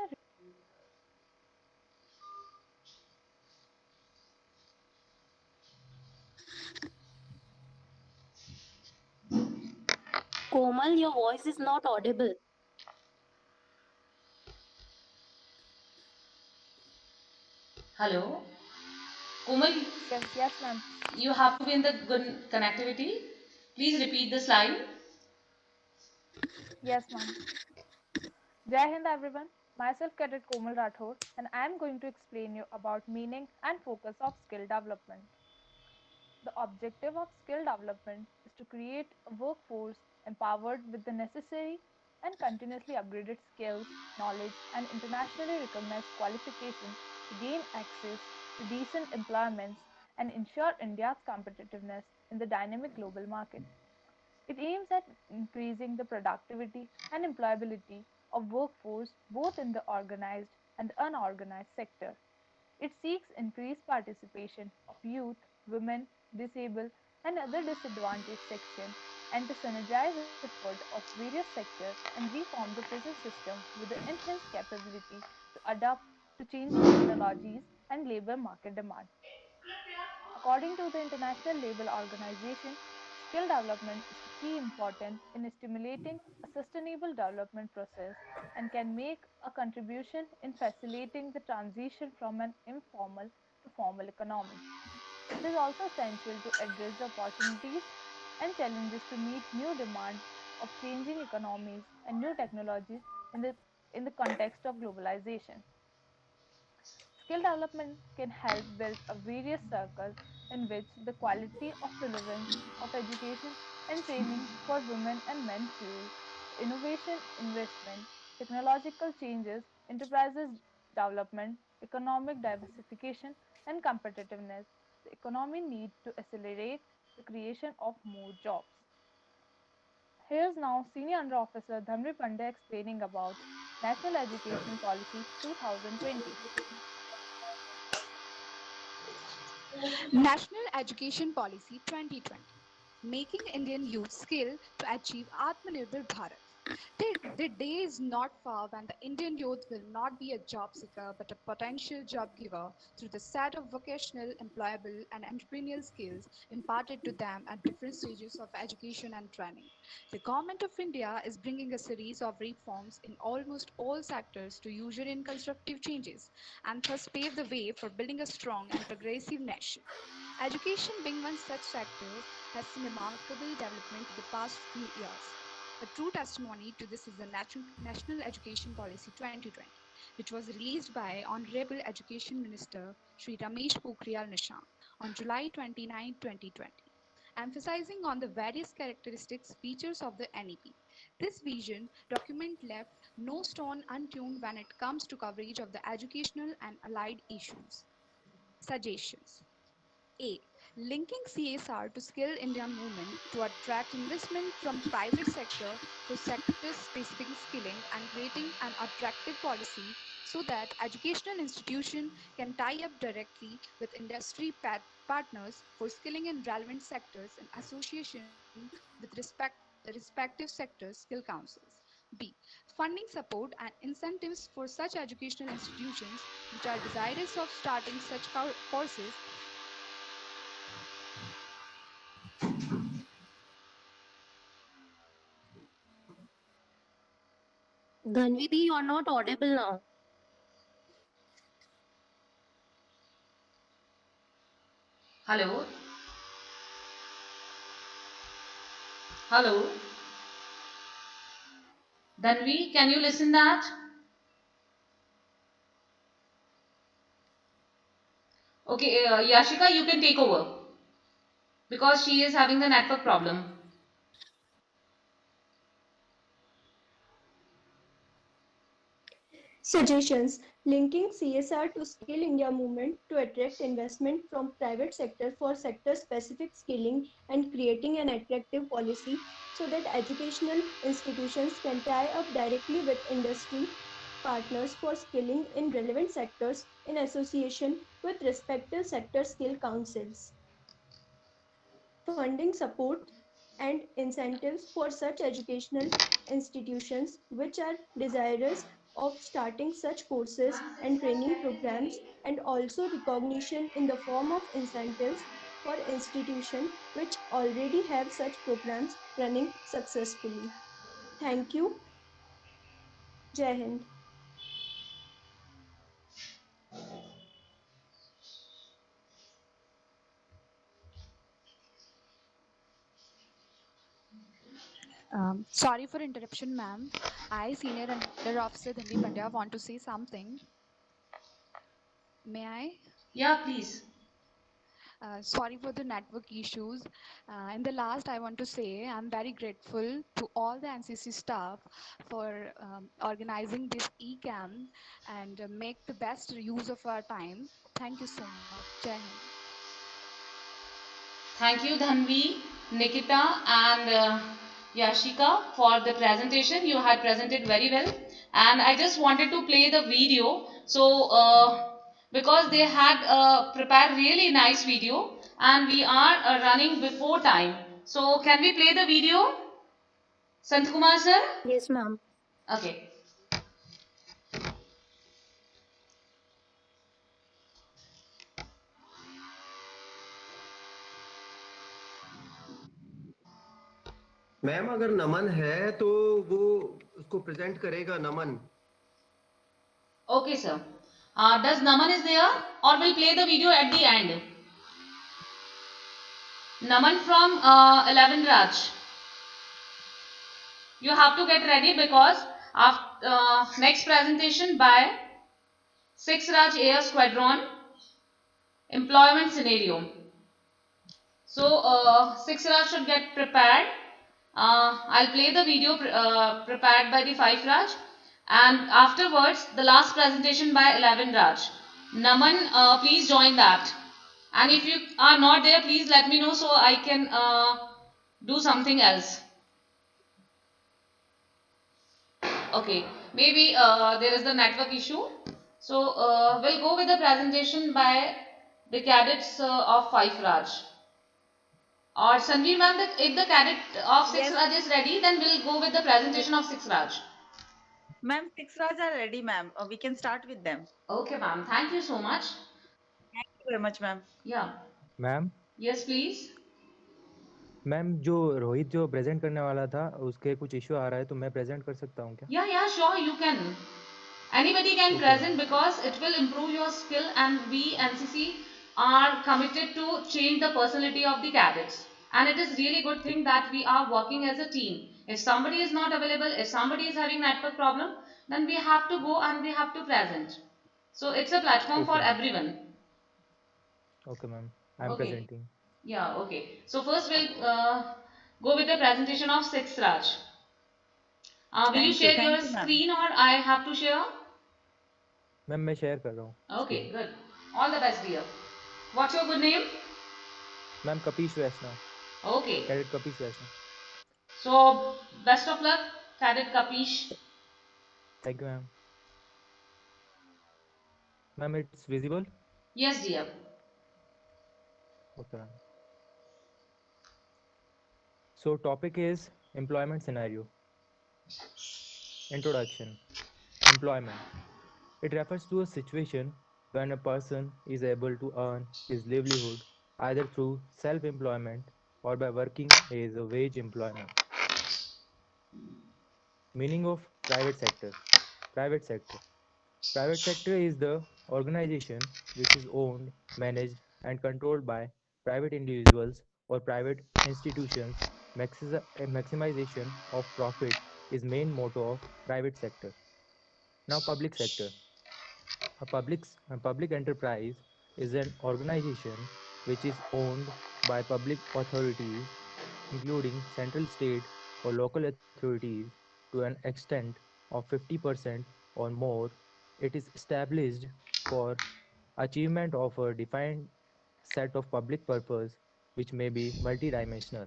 D: Komal, your voice is not audible.
F: Hello? Komal,
Q: Yes, ma'am.
F: you have to be in the good connectivity. Please repeat the slide.
Q: Yes, ma'am. Jai Hind everyone. Myself Cadet Komal Rathore and I am going to explain you about meaning and focus of skill development. The objective of skill development is to create a workforce empowered with the necessary and continuously upgraded skills, knowledge, and internationally recognized qualification to gain access to decent employments and ensure India's competitiveness in the dynamic global market. It aims at increasing the productivity and employability of workforce both in the organized and unorganized sector. It seeks increased participation of youth, women, disabled, and other disadvantaged sections and to synergize effort of various sectors and reform the present system with the enhanced capability to adapt to changing technologies and labor market demand. According to the International Labour Organization, skill development is key important in stimulating a sustainable development process and can make a contribution in facilitating the transition from an informal to formal economy. It is also essential to address the opportunities and challenges to meet new demand of changing economies and new technologies in the context of globalization. Skill development can help build a various circles in which the quality of relevance of education and training for women and men fuel the innovation, investment, technological changes, enterprises development, economic diversification, and competitiveness. The economy needs to accelerate the creation of more jobs. Here's now Senior Under Officer Dhamri Pandey explaining about National Education Policy 2020.
N: National Education Policy 2020, making Indian youth skill to achieve Atmanirbhar Bharat. The day is not far when the Indian youth will not be a job seeker but a potential job giver through the set of vocational, employable, and entrepreneurial skills imparted to them at different stages of education and training. The Government of India is bringing a series of reforms in almost all sectors to usher in constructive changes and thus pave the way for building a strong and progressive nation. Education being one such sector has seen remarkable development in the past few years. A true testimony to this is the National Education Policy 2020, which was released by Honorable Education Minister Shri Ramesh Pokhriyal Nishank on July 29, 2020, emphasizing on the various characteristics features of the NEP. This vision document left no stone unturned when it comes to coverage of the educational and allied issues. Suggestions. A. Linking CSR to Skill India movement to attract investment from private sector for sector-specific skilling and creating an attractive policy so that educational institution can tie up directly with industry partners for skilling in relevant sectors in association with the respective sectors skill councils. B. Funding support and incentives for such educational institutions which are desirous of starting such courses.
D: Dhanvidi, you are not audible now.
F: Hello? Hello? Dhanvi, can you listen that? Okay, Yashika, you can take over because she is having the network problem.
O: Suggestions: linking CSR to Skill India movement to attract investment from private sector for sector specific skilling and creating an attractive policy so that educational institutions can tie up directly with industry partners for skilling in relevant sectors in association with respective sector skill councils. Funding support and incentives for such educational institutions which are desirous of starting such courses and training programs, and also recognition in the form of incentives for institutions which already have such programs running successfully. Thank you. Jai Hind.
N: Sorry for interruption, ma'am. I, Senior Under Officer Dhanvi Pandya, want to say something. May I?
F: Yeah, please.
N: Sorry for the network issues. In the last, I want to say I'm very grateful to all the NCC staff for organizing this e-camp and make the best use of our time. Thank you so much. Jai Hind.
F: Thank you, Dhanvi, Nikita, and Yashika for the presentation. You had presented very well, and I just wanted to play the video. So, because they had prepared really nice video, and we are running before time. So, can we play the video, Sant Kumar sir?
D: Yes, ma'am.
F: Okay.
R: Ma'am अगर नमन है तो वो उसको present करेगा नमन.
F: Okay, sir. Does Naman is there, or we'll play the video at the end? Naman from 11 Raj. You have to get ready because after next presentation by 6 Raj Air Squadron employment scenario. So 6 Raj should get prepared. I'll play the video prepared by the 5 Raj, and afterwards the last presentation by 11 Raj. Naman, please join that. And if you are not there, please let me know so I can do something else. Okay, maybe there is the network issue. So we'll go with the presentation by the cadets of 5 Raj. Or Sanjeev ma'am, if the cadet of 6
E: Yes.
F: Raj is ready, then we'll go with the presentation of 6 Raj.
E: Ma'am, 6 Raj are ready, ma'am. We can start with them.
F: Okay, ma'am. Thank you so much.
E: Thank you very much, ma'am.
F: Yeah.
S: Ma'am
F: Yes, please.
S: Ma'am जो रोहित जो present करने वाला था उसके कुछ issue आ रहा है तो मैं प्रेजेंट कर सकता हूँ क्या?
F: Yeah, sure, you can. Anybody can
S: Okay.
F: present because it will improve your skill, and we NCC are committed to change the personality of the cadets. And it is really good thing that we are working as a team. If somebody is not available, if somebody is having network problem, then we have to go and we have to present. So it's a platform for
S: Okay.
F: everyone.
S: Okay, ma'am. I'm
F: Okay.
S: presenting.
F: Yeah, okay. So first we'll go with the presentation of 6 Raj. Will you share your screen or I have to share?
S: Ma'am मैं share कर रहा हूँ.
F: Okay, good. All the best, dear. What's your good name?
S: Ma'am Kapish Vaishnav.
F: Okay.
S: Cadet Kapish Vaishnav.
F: So, best of luck, Cadet Kapish.
S: Thank you, ma'am. Ma'am, it's visible?
F: Yes, dear.
S: Okay, ma'am. So topic is employment scenario. Introduction. Employment. It refers to a situation when a person is able to earn his livelihood either through self employment or by working as a wage employment. Meaning of private sector. Private sector. Private sector is the organization which is owned, managed, and controlled by private individuals or private institutions. Maximization of profit is main motto of private sector. Now, public sector. A public enterprise is an organization which is owned by public authorities, including central, state, or local authorities, to an extent of 50% or more. It is established for achievement of a defined set of public purpose which may be multidimensional.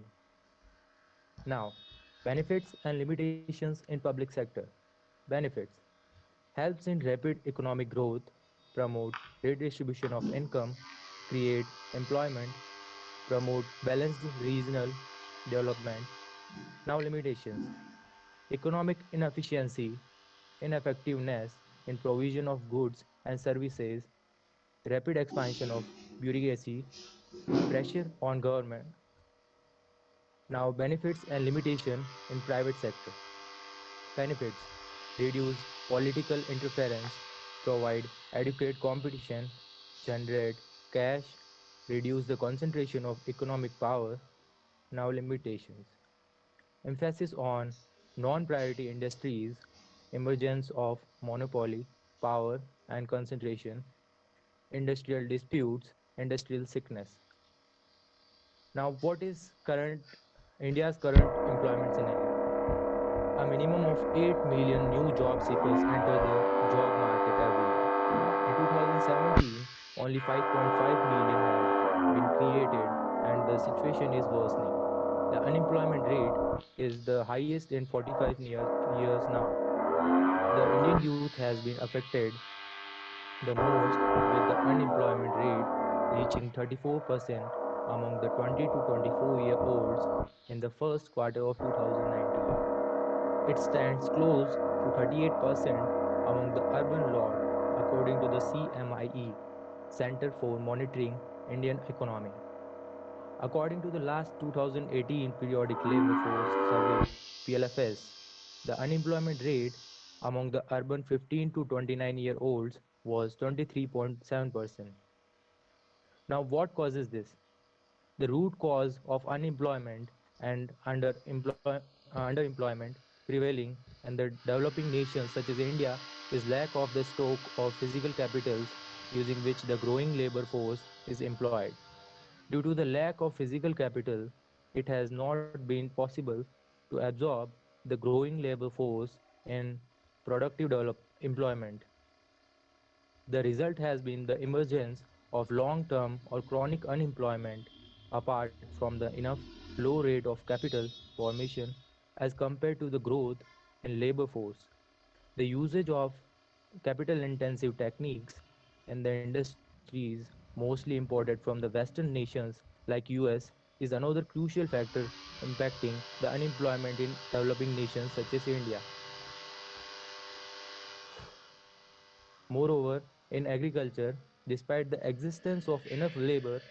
S: Now, benefits and limitations in public sector. Benefits helps in rapid economic growth, promote redistribution of income, create employment, promote balanced regional development. Now limitations. Economic inefficiency, ineffectiveness in provision of goods and services, rapid expansion of bureaucracy, pressure on government. Now benefits and limitation in private sector. Benefits reduce political interference, provide adequate competition, generate cash, reduce the concentration of economic power. Now limitations. Emphasis on non-priority industries, emergence of monopoly, power and concentration, industrial disputes, industrial sickness. Now, what is current India's current employment scenario? A minimum of 8 million new job seekers enter the job market every year. In 2017, only 5.5 million have been created, and the situation is worsening. The unemployment rate is the highest in 45 years now. The Indian youth has been affected the most, with the unemployment rate reaching 34% among the 20 to 24-year-olds in the first quarter of 2019. It stands close to 38% among the urban lot, according to the CMIE, Center for Monitoring Indian Economy. According to the last 2018 Periodic Labor Force Survey (PLFS), the unemployment rate among the urban 15 to 29-year-olds was 23.7%. Now, what causes this? The root cause of unemployment and underemployment prevailing in the developing nations such as India is lack of the stock of physical capitals using which the growing labor force is employed. Due to the lack of physical capital, it has not been possible to absorb the growing labor force in productive employment. The result has been the emergence of long-term or chronic unemployment apart from the enough low rate of capital formation as compared to the growth in labor force. The usage of capital-intensive techniques in the industries mostly imported from the Western nations like US is another crucial factor impacting the unemployment in developing nations such as India. Moreover, in agriculture, despite the existence of enough labor,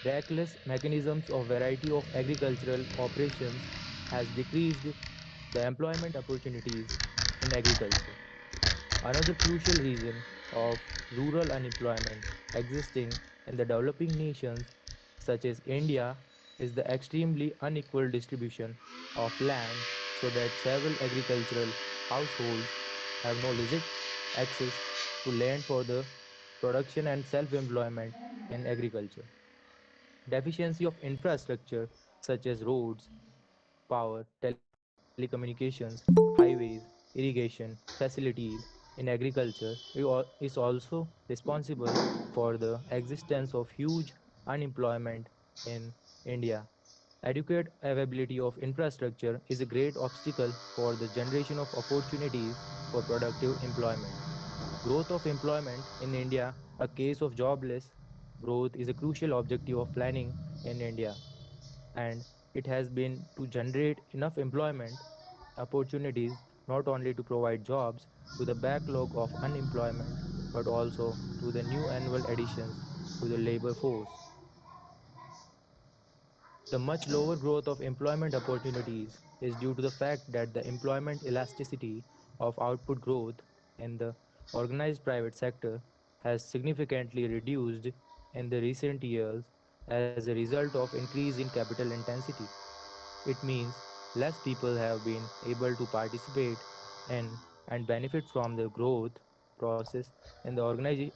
S: reckless mechanisms of variety of agricultural operations has decreased the employment opportunities in agriculture. Another crucial reason of rural unemployment existing in the developing nations such as India is the extremely unequal distribution of land so that several agricultural households have no legit access to land for the production and self-employment in agriculture. Deficiency of infrastructure such as roads, power, telecommunications, highways, irrigation, facilities in agriculture is also responsible for the existence of huge unemployment in India. Adequate availability of infrastructure is a great obstacle for the generation of opportunities for productive employment. Growth of employment in India, a case of jobless growth, is a crucial objective of planning in India, and it has been to generate enough employment opportunities not only to provide jobs to the backlog of unemployment, but also to the new annual additions to the labor force. The much lower growth of employment opportunities is due to the fact that the employment elasticity of output growth in the organized private sector has significantly reduced in the recent years as a result of increase in capital intensity. It means less people have been able to participate in and benefit from the growth process in the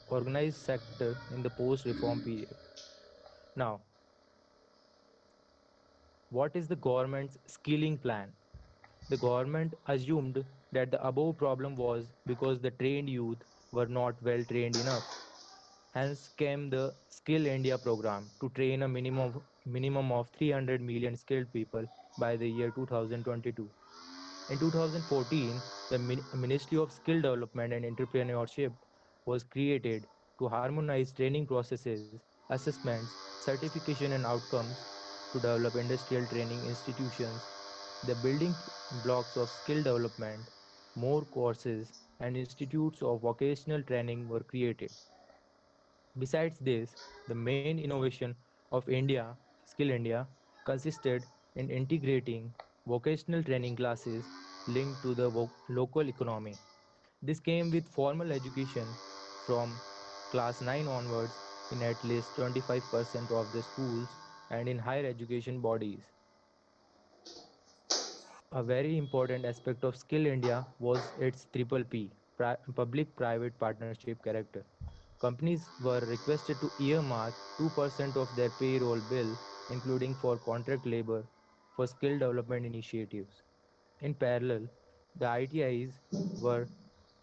S: organized sector in the post reform period. Now, what is the government's skilling plan? The government assumed that the above problem was because the trained youth were not well trained enough. Hence came the Skill India program to train a minimum of 300 million skilled people by the year 2022. In 2014, the Ministry of Skill Development and Entrepreneurship was created to harmonize training processes, assessments, certification, and outcomes to develop industrial training institutions. The building blocks of skill development, more courses, and institutes of vocational training were created. Besides this, the main innovation of India, Skill India, consisted in integrating vocational training classes linked to the local economy. This came with formal education from class 9 onwards in at least 25% of the schools and in higher education bodies. A very important aspect of Skill India was its triple P, public private partnership character. Companies were requested to earmark 2% of their payroll bill, including for contract labor, for skill development initiatives. In parallel, the ITIs were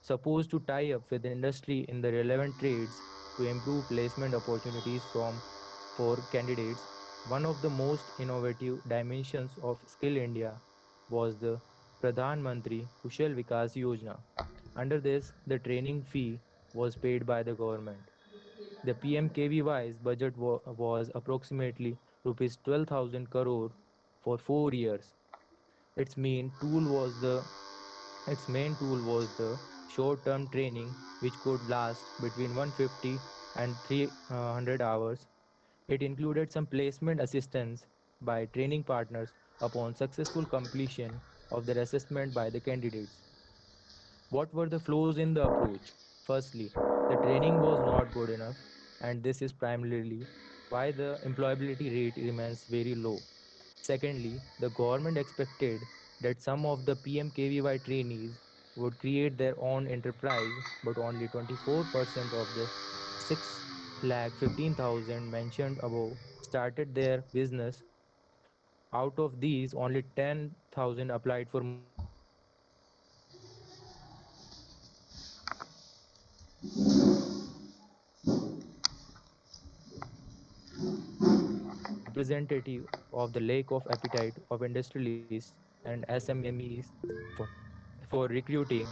S: supposed to tie up with the industry in the relevant trades to improve placement opportunities for candidates. One of the most innovative dimensions of Skill India was the Pradhan Mantri Kushal Vikas Yojana. Under this, the training fee was paid by the government. The PMKVY's budget was approximately rupees 12,000 crore for 4 years. Its main tool was the its main tool was the short-term training, which could last between 150 and 300 hours. It included some placement assistance by training partners upon successful completion of their assessment by the candidates. What were the flaws in the approach? Firstly, the training was not good enough, and this is primarily why the employability rate remains very low. Secondly, the government expected that some of the PMKVY trainees would create their own enterprise, but only 24% of the 6 lakh 15,000 mentioned above started their business. Out of these, only 10,000 applied for multi-level jobs. Representative of the lack of appetite of industrialists and SMEs for recruiting